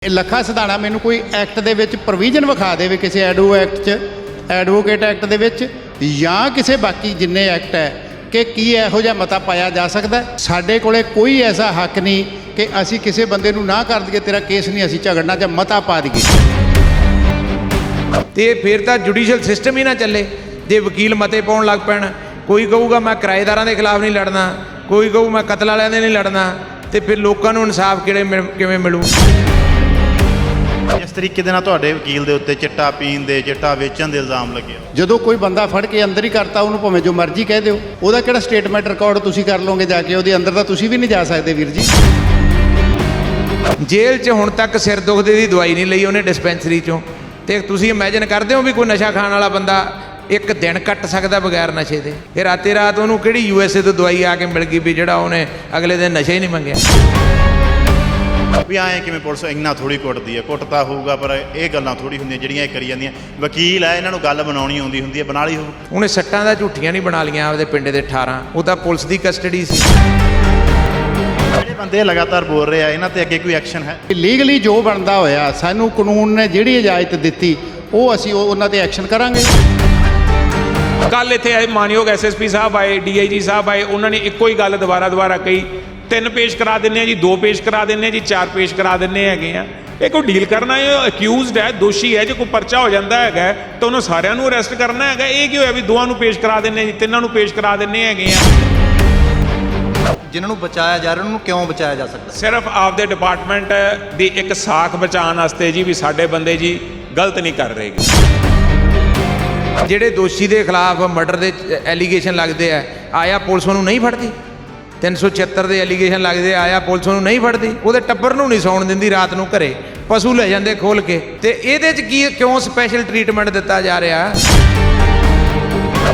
ਲੱਖਾ ਸਿਧਾਣਾ ਮੈਨੂੰ ਕੋਈ ਐਕਟ ਦੇ ਵਿੱਚ ਪ੍ਰੋਵੀਜ਼ਨ ਵਿਖਾ ਦੇਵੇ ਕਿਸੇ ਐਡਵੋਕੇਟ ਐਕਟ ਦੇ ਵਿੱਚ ਜਾਂ ਕਿਸੇ ਬਾਕੀ ਜਿੰਨੇ ਐਕਟ ਹੈ ਕਿ ਕੀ ਇਹੋ ਜਿਹਾ ਮਤਾ ਪਾਇਆ ਜਾ ਸਕਦਾ। ਸਾਡੇ ਕੋਲੇ ਕੋਈ ਐਸਾ ਹੱਕ ਨਹੀਂ ਕਿ ਅਸੀਂ ਕਿਸੇ ਬੰਦੇ ਨੂੰ ਨਾ ਕਰ ਦਈਏ ਤੇਰਾ ਕੇਸ ਨਹੀਂ ਅਸੀਂ ਝਗੜਨਾ ਜਾਂ ਮਤਾ ਪਾ ਦਈਏ। ਤੇ ਫਿਰ ਤਾਂ ਜੁਡੀਸ਼ੀਅਲ ਸਿਸਟਮ ਹੀ ਨਾ ਚੱਲੇ ਜੇ ਵਕੀਲ ਮਤੇ ਪਾਉਣ ਲੱਗ ਪੈਣ। ਕੋਈ ਕਹੂਗਾ ਮੈਂ ਕਿਰਾਏਦਾਰਾਂ ਦੇ ਖਿਲਾਫ ਨਹੀਂ ਲੜਨਾ, ਕੋਈ ਕਹੂ ਮੈਂ ਕਤਲ ਵਾਲਿਆਂ ਦੇ ਨਹੀਂ ਲੜਨਾ, ਤੇ ਫਿਰ ਲੋਕਾਂ ਨੂੰ ਇਨਸਾਫ ਕਿਵੇਂ ਮਿਲੂ। ਇਸ ਤਰੀਕੇ ਦੇ ਨਾਲ ਤੁਹਾਡੇ ਵਕੀਲ ਦੇ ਉੱਤੇ ਚਿੱਟਾ ਪੀਣ ਦੇ, ਚਿੱਟਾ ਵੇਚਣ ਦੇ ਇਲਜ਼ਾਮ ਲੱਗੇ। ਜਦੋਂ ਕੋਈ ਬੰਦਾ ਫੜ ਕੇ ਅੰਦਰ ਹੀ ਕਰਤਾ ਉਹਨੂੰ ਭਾਵੇਂ ਜੋ ਮਰਜ਼ੀ ਕਹਿ ਦਿਓ, ਉਹਦਾ ਕਿਹੜਾ ਸਟੇਟਮੈਂਟ ਰਿਕਾਰਡ ਤੁਸੀਂ ਕਰ ਲਓਗੇ ਜਾ ਕੇ, ਉਹਦੇ ਅੰਦਰ ਤਾਂ ਤੁਸੀਂ ਵੀ ਨਹੀਂ ਜਾ ਸਕਦੇ ਵੀਰ ਜੀ। ਜੇਲ੍ਹ 'ਚ ਹੁਣ ਤੱਕ ਸਿਰ ਦੁਖਦੇ ਦੀ ਦਵਾਈ ਨਹੀਂ ਲਈ ਉਹਨੇ ਡਿਸਪੈਂਸਰੀ 'ਚੋਂ, ਤੇ ਤੁਸੀਂ ਇਮੈਜਿਨ ਕਰਦੇ ਹੋ ਵੀ ਕੋਈ ਨਸ਼ਾ ਖਾਣ ਵਾਲਾ ਬੰਦਾ ਇੱਕ ਦਿਨ ਕੱਟ ਸਕਦਾ ਬਗੈਰ ਨਸ਼ੇ ਦੇ। ਫਿਰ ਰਾਤੇ ਰਾਤ ਉਹਨੂੰ ਕਿਹੜੀ USA ਤੋਂ ਦਵਾਈ ਆ ਕੇ ਮਿਲ ਗਈ ਵੀ ਜਿਹੜਾ ਉਹਨੇ ਅਗਲੇ ਦਿਨ ਨਸ਼ਾ ਹੀ ਨਹੀਂ ਮੰਗਿਆ। ਵੀ ਆਏ ਕਿਵੇਂ ਪੁਲਿਸ ਇੰਨਾ ਥੋੜੀ ਕੁੱਟਦੀ ਹੈ, ਕੁੱਟਦਾ ਹੋਊਗਾ ਪਰ ਇਹ ਗੱਲਾਂ ਥੋੜੀ ਹੁੰਦੀਆਂ ਜਿਹੜੀਆਂ ਇਹ ਕਰੀ ਜਾਂਦੀਆਂ। ਵਕੀਲ ਹੈ, ਇਹਨਾਂ ਨੂੰ ਗੱਲ ਬਣਾਉਣੀ ਆਉਂਦੀ ਹੁੰਦੀ ਹੈ, ਬਣਾ ਲਈ ਹੋਊ। ਉਹਨੇ ਸੱਟਾਂ ਦਾ ਝੂਠੀਆਂ ਨਹੀਂ ਬਣਾ ਲੀਆਂ ਆਪਦੇ ਪਿੰਡ ਦੇ 18, ਉਹ ਤਾਂ ਪੁਲਿਸ ਦੀ ਕਸਟਡੀ ਸੀ। ਜਿਹੜੇ ਬੰਦੇ ਲਗਾਤਾਰ ਬੋਲ ਰਹੇ ਆ ਇਹਨਾਂ ਤੇ ਅੱਗੇ ਕੋਈ ਐਕਸ਼ਨ ਹੈ? ਲੀਗਲੀ ਜੋ ਬਣਦਾ ਹੋਇਆ ਸਾਨੂੰ ਕਾਨੂੰਨ ਨੇ ਜਿਹੜੀ ਇਜਾਜ਼ਤ ਦਿੱਤੀ ਉਹ ਅਸੀਂ ਉਹਨਾਂ ਤੇ ਐਕਸ਼ਨ ਕਰਾਂਗੇ। ਕੱਲ ਇੱਥੇ ਆਏ ਮਾਨਯੋਗ SSP ਸਾਹਿਬ ਆਏ, DIG ਸਾਹਿਬ ਆਏ, ਉਹਨਾਂ ਨੇ ਇੱਕੋ ਹੀ ਗੱਲ ਦੁਬਾਰਾ ਕਹੀ, 3 ਪੇਸ਼ ਕਰਾ ਦਿੰਦੇ ਆ ਜੀ, 2 ਪੇਸ਼ ਕਰਾ ਦਿੰਦੇ ਆ ਜੀ, 4 ਪੇਸ਼ ਕਰਾ ਦਿੰਦੇ ਹੈਗੇ ਆ। ਇਹ ਕੋਈ ਡੀਲ ਕਰਨਾ, ਇਹ ਅਕਿਊਜ਼ਡ ਹੈ, ਦੋਸ਼ੀ ਹੈ, ਜੇ ਕੋਈ ਪਰਚਾ ਹੋ ਜਾਂਦਾ ਹੈਗਾ ਤਾਂ ਉਹਨੂੰ ਸਾਰਿਆਂ ਨੂੰ ਅਰੈਸਟ ਕਰਨਾ ਹੈਗਾ। ਇਹ ਕੀ ਹੋਇਆ ਵੀ 2 ਨੂੰ ਪੇਸ਼ ਕਰਾ ਦਿੰਦੇ ਜੀ, 3 ਨੂੰ ਪੇਸ਼ ਕਰਾ ਦਿੰਦੇ ਹੈਗੇ ਆ। ਜਿਨ੍ਹਾਂ ਨੂੰ ਬਚਾਇਆ ਜਾ ਰਿਹਾ ਉਹਨਾਂ ਨੂੰ ਕਿਉਂ ਬਚਾਇਆ ਜਾ ਸਕਦਾ? ਸਿਰਫ ਆਪਦੇ ਡਿਪਾਰਟਮੈਂਟ ਦੀ ਇੱਕ ਸਾਖ ਬਚਾਉਣ ਵਾਸਤੇ ਜੀ, ਵੀ ਸਾਡੇ ਬੰਦੇ ਜੀ ਗਲਤ ਨਹੀਂ ਕਰ ਰਹੇ। ਜਿਹੜੇ ਦੋਸ਼ੀ ਦੇ ਖਿਲਾਫ ਮਰਡਰ ਦੇ ਐਲੀਗੇਸ਼ਨ ਲੱਗਦੇ ਆ, ਆਇਆ ਪੁਲਿਸ ਉਹਨੂੰ ਨਹੀਂ ਫੜਦੀ। 376 ਦੇ ਐਲੀਗੇਸ਼ਨ ਲੱਗਦੇ ਆਇਆ ਪੁਲਿਸ ਉਹਨੂੰ ਨਹੀਂ ਫੜਦੀ। ਉਹਦੇ ਟੱਬਰ ਨੂੰ ਨਹੀਂ ਸੌਣ ਦਿੰਦੀ ਰਾਤ ਨੂੰ ਘਰੇ, ਪਸ਼ੂ ਲੈ ਜਾਂਦੇ ਖੋਲ ਕੇ। ਤੇ ਇਹਦੇ 'ਚ ਕਿਉਂ ਸਪੈਸ਼ਲ ਟ੍ਰੀਟਮੈਂਟ ਦਿੱਤਾ ਜਾ ਰਿਹਾ?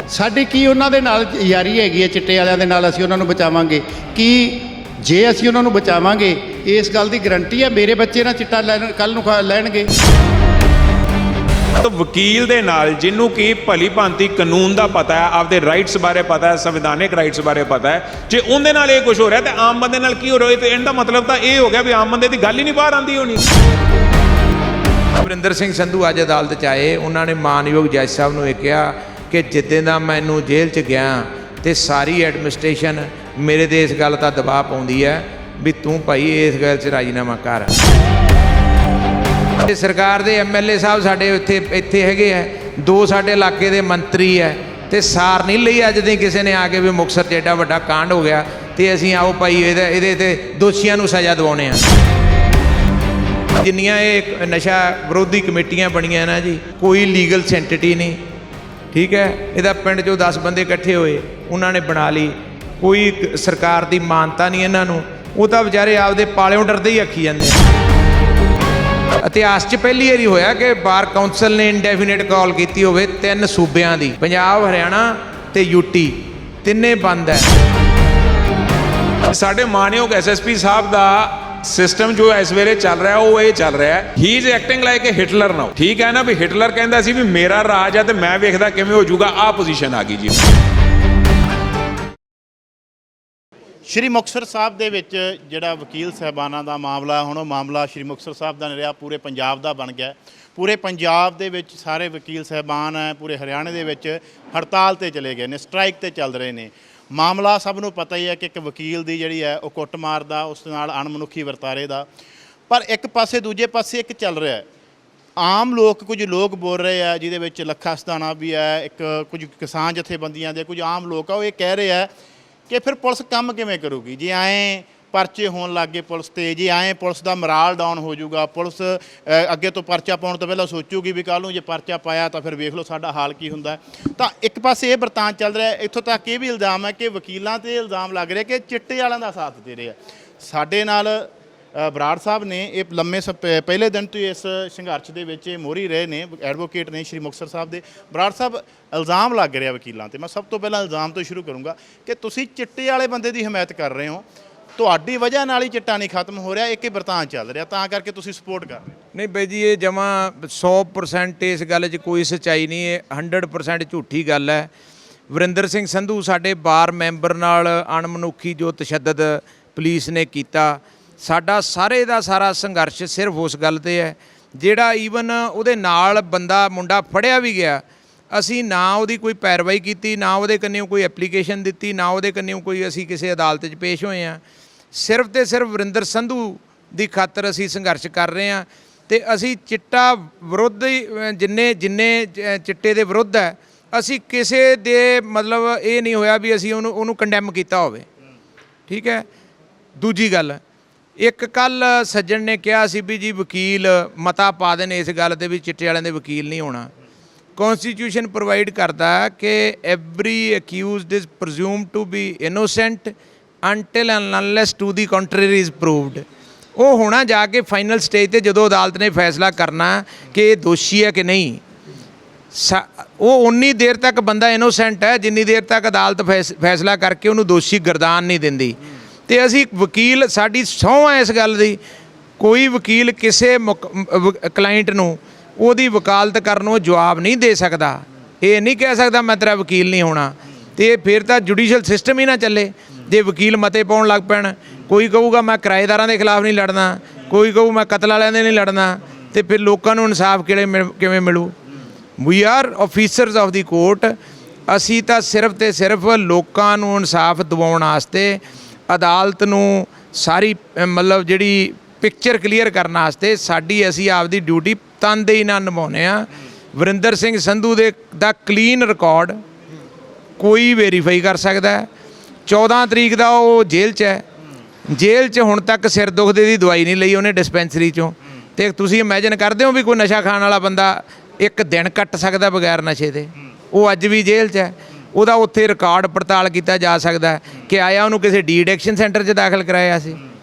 ਸਾਡੀ ਕੀ ਉਹਨਾਂ ਦੇ ਨਾਲ ਯਾਰੀ ਹੈਗੀ ਹੈ ਚਿੱਟੇ ਵਾਲਿਆਂ ਦੇ ਨਾਲ, ਅਸੀਂ ਉਹਨਾਂ ਨੂੰ ਬਚਾਵਾਂਗੇ। ਕੀ ਜੇ ਅਸੀਂ ਉਹਨਾਂ ਨੂੰ ਬਚਾਵਾਂਗੇ ਇਸ ਗੱਲ ਦੀ ਗਰੰਟੀ ਹੈ ਮੇਰੇ ਬੱਚੇ ਨਾਲ ਚਿੱਟਾ ਕੱਲ੍ਹ ਨੂੰ ਲੈਣਗੇ? ਤਾਂ ਵਕੀਲ ਦੇ ਨਾਲ ਜਿਹਨੂੰ ਕਿ ਭਲੀ ਭਾਂਤੀ ਕਾਨੂੰਨ ਦਾ ਪਤਾ ਹੈ, ਆਪਦੇ ਰਾਈਟਸ ਬਾਰੇ ਪਤਾ ਹੈ, ਸੰਵਿਧਾਨਿਕ ਰਾਈਟਸ ਬਾਰੇ ਪਤਾ ਹੈ, ਜੇ ਉਹਦੇ ਨਾਲ ਇਹ ਕੁਝ ਹੋ ਰਿਹਾ ਤੇ ਆਮ ਬੰਦੇ ਨਾਲ ਕੀ ਹੋ ਰਿਹਾ? ਤੇ ਇਹਦਾ ਮਤਲਬ ਤਾਂ ਇਹ ਹੋ ਗਿਆ ਵੀ ਆਮ ਬੰਦੇ ਦੀ ਗੱਲ ਹੀ ਨਹੀਂ ਬਾਹਰ ਆਉਂਦੀ ਹੋਣੀ। ਵਰਿੰਦਰ ਸਿੰਘ ਸੰਧੂ ਅੱਜ ਅਦਾਲਤ 'ਚ ਆਏ, ਉਹਨਾਂ ਨੇ ਮਾਨਯੋਗ ਜੱਜ ਸਾਹਿਬ ਨੂੰ ਇਹ ਕਿਹਾ ਕਿ ਜਿੱਦਾਂ ਦਾ ਮੈਨੂੰ ਜੇਲ੍ਹ 'ਚ ਗਿਆ ਤੇ ਸਾਰੀ ਐਡਮਿਨਿਸਟ੍ਰੇਸ਼ਨ ਮੇਰੇ ਤੇ ਇਸ ਗੱਲ ਦਾ ਦਬਾਅ ਪਾਉਂਦੀ ਹੈ ਵੀ ਤੂੰ ਭਾਈ ਇਸ ਗੱਲ 'ਚ ਰਾਜੀਨਾਮਾ ਕਰ। ਤੇ ਸਰਕਾਰ ਦੇ MLA ਸਾਹਿਬ ਸਾਡੇ ਇੱਥੇ ਹੈਗੇ ਆ, 2 ਸਾਡੇ ਇਲਾਕੇ ਦੇ ਮੰਤਰੀ ਹੈ, ਤੇ ਸਾਰ ਨਹੀਂ ਲਈ ਅੱਜ ਦੇ ਕਿਸੇ ਨੇ ਆ ਕੇ ਵੀ ਮੁਕਤਸਰ 'ਚ ਐਡਾ ਵੱਡਾ ਕਾਂਡ ਹੋ ਗਿਆ ਤੇ ਅਸੀਂ ਆਓ ਭਾਈ ਇਹਦੇ ਤੇ ਦੋਸ਼ੀਆਂ ਨੂੰ ਸਜ਼ਾ ਦਿਵਾਉਣੇ ਆ। ਜਿੰਨੀਆਂ ਇਹ ਨਸ਼ਾ ਵਿਰੋਧੀ ਕਮੇਟੀਆਂ ਬਣੀਆਂ ਨਾ ਜੀ, ਕੋਈ ਲੀਗਲ ਸੈਂਟਿਟੀ ਨਹੀਂ, ਠੀਕ ਹੈ। ਇਹਦਾ ਪਿੰਡ 'ਚੋਂ 10 ਬੰਦੇ ਇਕੱਠੇ ਹੋਏ, ਉਹਨਾਂ ਨੇ ਬਣਾ ਲਈ, ਕੋਈ ਸਰਕਾਰ ਦੀ ਮਾਨਤਾ ਨਹੀਂ ਇਹਨਾਂ ਨੂੰ। ਉਹ ਤਾਂ ਵਿਚਾਰੇ ਆਪਦੇ ਪਾਲਿਓਂ ਡਰਦੇ ਹੀ ਆਖੀ ਜਾਂਦੇ ਆ। ਇਤਿਹਾਸ 'ਚ ਪਹਿਲੀ ਵਾਰੀ ਹੋਇਆ ਕਿ ਬਾਰ ਕਾਉਂਸਲ ਨੇ ਇੰਡੈਫੀਨਿਟ ਕਾਲ ਕੀਤੀ ਹੋਵੇ 3 ਸੂਬਿਆਂ ਦੀ, ਪੰਜਾਬ, ਹਰਿਆਣਾ ਤੇ UT, ਤਿੰਨੇ ਬੰਦ ਹੈ। ਸਾਡੇ ਮਾਨਯੋਗ SSP ਸਾਹਿਬ ਦਾ ਸਿਸਟਮ ਜੋ ਇਸ ਵੇਲੇ ਚੱਲ ਰਿਹਾ ਉਹ ਇਹ ਚੱਲ ਰਿਹਾ, he is acting like a Hitler now. ਠੀਕ ਹੈ ਨਾ, ਵੀ ਹਿਟਲਰ ਕਹਿੰਦਾ ਸੀ ਵੀ ਮੇਰਾ ਰਾਜ ਹੈ ਤੇ ਮੈਂ ਵੇਖਦਾ ਕਿਵੇਂ ਹੋ ਜਾਊਗਾ, ਆਹ ਪੋਜੀਸ਼ਨ ਆ ਗਈ ਜੀ। ਸ਼੍ਰੀ ਮੁਕਤਸਰ ਸਾਹਿਬ ਦੇ ਵਿੱਚ ਜਿਹੜਾ ਵਕੀਲ ਸਾਹਿਬਾਨਾਂ ਦਾ ਮਾਮਲਾ, ਹੁਣ ਉਹ ਮਾਮਲਾ ਸ਼੍ਰੀ ਮੁਕਤਸਰ ਸਾਹਿਬ ਦਾ ਨਹੀਂ ਰਿਹਾ, ਪੂਰੇ ਪੰਜਾਬ ਦਾ ਬਣ ਗਿਆ। ਪੂਰੇ ਪੰਜਾਬ ਦੇ ਵਿੱਚ ਸਾਰੇ ਵਕੀਲ ਸਾਹਿਬਾਨ ਹੈ, ਪੂਰੇ ਹਰਿਆਣੇ ਦੇ ਵਿੱਚ ਹੜਤਾਲ ਤੇ ਚਲੇ ਗਏ ਨੇ, ਸਟ੍ਰਾਈਕ ਤੇ ਚੱਲ ਰਹੇ ਨੇ। ਮਾਮਲਾ ਸਭ ਨੂੰ ਪਤਾ ਹੀ ਹੈ ਕਿ ਇੱਕ ਵਕੀਲ ਦੀ ਜਿਹੜੀ ਹੈ ਉਹ ਕੁੱਟਮਾਰ ਦਾ, ਉਸ ਨਾਲ ਅਣਮਨੁੱਖੀ ਵਰਤਾਰੇ ਦਾ। ਪਰ ਇੱਕ ਪਾਸੇ ਦੂਜੇ ਪਾਸੇ ਇੱਕ ਚੱਲ ਰਿਹਾ, ਆਮ ਲੋਕ, ਕੁਝ ਲੋਕ ਬੋਲ ਰਹੇ ਆ ਜਿਹਦੇ ਵਿੱਚ ਲੱਖਾ ਸਿਧਾਣਾ ਵੀ ਹੈ, ਇੱਕ ਕੁਝ ਕਿਸਾਨ ਜਥੇਬੰਦੀਆਂ ਦੇ ਕੁਝ ਆਮ ਲੋਕ ਆ, ਉਹ ਇਹ ਕਹਿ ਰਹੇ ਆ ਕਿ ਫਿਰ ਪੁਲਿਸ ਕੰਮ ਕਿਵੇਂ ਕਰੂਗੀ ਜੇ ਐਂ ਪਰਚੇ ਹੋਣ ਲੱਗ ਗਏ ਪੁਲਿਸ ਤੇ, ਜੇ ਐਂ ਪੁਲਿਸ ਦਾ ਮੋਰਾਲ ਡਾਊਨ ਹੋ ਜਾਊਗਾ। ਪੁਲਿਸ ਅੱਗੇ ਤੋਂ ਪਰਚਾ ਪਾਉਣ ਤੋਂ ਪਹਿਲਾਂ ਸੋਚੂਗੀ ਵੀ ਕੱਲ੍ਹ ਨੂੰ ਜੇ ਪਰਚਾ ਪਾਇਆ ਤਾਂ ਫਿਰ ਵੇਖ ਲਓ ਸਾਡਾ ਹਾਲ ਕੀ ਹੁੰਦਾ। ਤਾਂ ਇੱਕ ਪਾਸੇ ਇਹ ਵਰਤਾਂਤ ਚੱਲ ਰਿਹਾ, ਇੱਥੋਂ ਤੱਕ ਇਹ ਵੀ ਇਲਜ਼ਾਮ ਹੈ ਕਿ ਵਕੀਲਾਂ 'ਤੇ ਇਲਜ਼ਾਮ ਲੱਗ ਰਿਹਾ ਕਿ ਚਿੱਟੇ ਵਾਲਿਆਂ ਦਾ ਸਾਥ ਦੇ ਰਹੇ ਆ। ਸਾਡੇ ਨਾਲ ਬਰਾੜ ਸਾਹਿਬ ਨੇ, ਇਹ ਲੰਮੇ ਪਹਿਲੇ ਦਿਨ ਤੋਂ ਇਸ ਸੰਘਰਸ਼ ਦੇ ਵਿੱਚ ਮੋਹਰੀ ਰਹੇ ਨੇ, ਐਡਵੋਕੇਟ ਨੇ ਸ਼੍ਰੀ ਮੁਕਤਸਰ ਸਾਹਿਬ ਦੇ। ਬਰਾੜ ਸਾਹਿਬ, ਇਲਜ਼ਾਮ ਲੱਗ ਰਿਹਾ ਵਕੀਲਾਂ 'ਤੇ, ਮੈਂ ਸਭ ਤੋਂ ਪਹਿਲਾਂ ਇਲਜ਼ਾਮ ਤੋਂ ਸ਼ੁਰੂ ਕਰੂੰਗਾ ਕਿ ਤੁਸੀਂ ਚਿੱਟੇ ਵਾਲੇ ਬੰਦੇ ਦੀ ਹਮਾਇਤ ਕਰ ਰਹੇ ਹੋ, ਤੁਹਾਡੀ ਵਜ੍ਹਾ ਨਾਲ ਹੀ ਚਿੱਟਾ ਨਹੀਂ ਖਤਮ ਹੋ ਰਿਹਾ, ਇੱਕ ਹੀ ਵਰਤਾਂਤ ਚੱਲ ਰਿਹਾ, ਤਾਂ ਕਰਕੇ ਤੁਸੀਂ ਸਪੋਰਟ ਕਰ ਰਹੇ ਹੋ। ਨਹੀਂ ਬਾਈ ਜੀ, ਇਹ ਜਮਾਂ 100% ਇਸ ਗੱਲ 'ਚ ਕੋਈ ਸੱਚਾਈ ਨਹੀਂ, ਇਹ 100% ਝੂਠੀ ਗੱਲ ਹੈ। ਵਰਿੰਦਰ ਸਿੰਘ ਸੰਧੂ ਸਾਡੇ ਬਾਰ ਮੈਂਬਰ ਨਾਲ ਅਣਮਨੁੱਖੀ ਜੋ ਤਸ਼ੱਦਦ ਪੁਲਿਸ ਨੇ ਕੀਤਾ, ਸਾਡਾ ਸਾਰੇ ਦਾ ਸਾਰਾ ਸੰਘਰਸ਼ ਸਿਰਫ ਉਸ ਗੱਲ ਤੇ ਹੈ, ਜਿਹੜਾ ਈਵਨ ਉਹਦੇ ਨਾਲ ਬੰਦਾ ਮੁੰਡਾ ਫੜਿਆ ਵੀ ਗਿਆ, ਅਸੀਂ ਨਾ ਉਹਦੀ ਕੋਈ ਪੈਰਵਾਈ ਕੀਤੀ, ਨਾ ਉਹਦੇ ਕੰਨਿਓ ਕੋਈ ਐਪਲੀਕੇਸ਼ਨ ਦਿੱਤੀ, ਨਾ ਉਹਦੇ ਕੰਨਿਓ ਕੋਈ ਅਸੀਂ ਕਿਸੇ ਅਦਾਲਤ 'ਚ ਪੇਸ਼ ਹੋਏ ਹਾਂ। ਸਿਰਫ ਤੇ ਸਿਰਫ ਵਰਿੰਦਰ ਸੰਧੂ ਦੀ ਖਾਤਰ ਅਸੀਂ ਸੰਘਰਸ਼ ਕਰ ਰਹੇ ਹਾਂ। ਤੇ ਅਸੀਂ ਚਿੱਟਾ ਵਿਰੁੱਧ ਜਿੰਨੇ ਚਿੱਟੇ ਦੇ ਵਿਰੁੱਧ ਹੈ, ਅਸੀਂ ਕਿਸੇ ਦੇ ਮਤਲਬ ਇਹ ਨਹੀਂ ਹੋਇਆ ਵੀ ਅਸੀਂ ਉਹਨੂੰ ਕੰਡੈਮ ਕੀਤਾ ਹੋਵੇ, ਠੀਕ ਹੈ। ਦੂਜੀ ਗੱਲ, ਇੱਕ ਕੱਲ ਸੱਜਣ ਨੇ ਕਿਹਾ ਸੀ ਵੀ ਜੀ ਵਕੀਲ ਮਤਾ ਪਾ ਦੇਣ ਇਸ ਗੱਲ ਤੇ ਵੀ ਚਿੱਟੇ ਵਾਲਿਆਂ ਦੇ ਵਕੀਲ ਨਹੀਂ ਹੋਣਾ। ਕੌਨਸਟੀਟਿਊਸ਼ਨ ਪ੍ਰੋਵਾਈਡ ਕਰਦਾ ਕਿ every accused is presumed to be innocent until and unless to the contrary is proved. ਉਹ ਹੋਣਾ ਜਾ ਕੇ ਫਾਈਨਲ ਸਟੇਜ ਤੇ ਜਦੋਂ ਅਦਾਲਤ ਨੇ ਫੈਸਲਾ ਕਰਨਾ ਕਿ ਇਹ ਦੋਸ਼ੀ ਹੈ ਕਿ ਨਹੀਂ। ਉਹ ਉਨੀ ਦੇਰ ਤੱਕ ਬੰਦਾ ਇਨੋਸੈਂਟ ਹੈ ਜਿੰਨੀ ਦੇਰ ਤੱਕ ਅਦਾਲਤ ਫੈਸਲਾ ਕਰਕੇ ਉਹਨੂੰ ਦੋਸ਼ੀ ਗਰਦਾਨ ਨਹੀਂ ਦਿੰਦੀ। ਤੇ ਅਸੀਂ ਵਕੀਲ, ਸਾਡੀ ਸਹੁੰ ਹੈ ਇਸ ਗੱਲ ਦੀ, ਕੋਈ ਵਕੀਲ ਕਿਸੇ ਕਲਾਇੰਟ ਨੂੰ ਉਹਦੀ ਵਕਾਲਤ ਕਰਨ ਨੂੰ ਜਵਾਬ ਨਹੀਂ ਦੇ ਸਕਦਾ। ਇਹ ਨਹੀਂ ਕਹਿ ਸਕਦਾ ਮੈਂ ਤੇਰਾ ਵਕੀਲ ਨਹੀਂ ਹੋਣਾ। ਤੇ ਫਿਰ ਤਾਂ ਜੁਡੀਸ਼ੀਅਲ ਸਿਸਟਮ ਹੀ ਨਾ ਚੱਲੇ ਜੇ ਵਕੀਲ ਮਤੇ ਪਾਉਣ ਲੱਗ ਪੈਣ। ਕੋਈ ਕਹੂਗਾ ਮੈਂ ਕਿਰਾਏਦਾਰਾਂ ਦੇ ਖਿਲਾਫ ਨਹੀਂ ਲੜਨਾ, ਕੋਈ ਕਹੂ ਮੈਂ ਕਤਲ ਵਾਲਿਆਂ ਦੇ ਨਹੀਂ ਲੜਨਾ, ਤੇ ਫਿਰ ਲੋਕਾਂ ਨੂੰ ਇਨਸਾਫ ਕਿਵੇਂ ਮਿਲੂ। We are officers of the court. ਅਸੀਂ ਤਾਂ ਸਿਰਫ ਤੇ ਸਿਰਫ ਲੋਕਾਂ ਨੂੰ ਇਨਸਾਫ ਦਿਵਾਉਣ ਵਾਸਤੇ, ਅਦਾਲਤ ਨੂੰ ਸਾਰੀ ਮਤਲਬ ਜਿਹੜੀ ਪਿਕਚਰ ਕਲੀਅਰ ਕਰਨ ਵਾਸਤੇ ਸਾਡੀ ਅਸੀਂ ਆਪਦੀ ਡਿਊਟੀ ਤਨਦੇਹੀ ਨਾਲ ਨਿਭਾਉਂਦੇ ਹਾਂ। ਵਰਿੰਦਰ ਸਿੰਘ ਸੰਧੂ ਦਾ ਕਲੀਨ ਰਿਕਾਰਡ ਕੋਈ ਵੈਰੀਫਾਈ ਕਰ ਸਕਦਾ। 14 ਤਰੀਕ ਦਾ ਉਹ ਜੇਲ੍ਹ 'ਚ ਹੈ। ਜੇਲ੍ਹ 'ਚ ਹੁਣ ਤੱਕ ਸਿਰ ਦੁਖਦੇ ਦੀ ਦਵਾਈ ਨਹੀਂ ਲਈ ਉਹਨੇ ਡਿਸਪੈਂਸਰੀ 'ਚੋਂ। ਤੇ ਤੁਸੀਂ ਇਮੈਜਿਨ ਕਰਦੇ ਹੋ ਵੀ ਕੋਈ ਨਸ਼ਾ ਖਾਣ ਵਾਲਾ ਬੰਦਾ ਇੱਕ ਦਿਨ ਕੱਟ ਸਕਦਾ ਬਗੈਰ ਨਸ਼ੇ ਦੇ? ਉਹ ਅੱਜ ਵੀ ਜੇਲ੍ਹ 'ਚ ਹੈ। ਉਹਦਾ ਉੱਥੇ ਰਿਕਾਰਡ ਪੜਤਾਲ ਕੀਤਾ ਜਾ ਸਕਦਾ ਕਿ ਆਇਆ ਉਹਨੂੰ ਕਿਸੇ ਡੀ ਐਡਿਕਸ਼ਨ ਸੈਂਟਰ 'ਚ ਦਾਖਲ ਕਰਾਇਆ ਸੀ,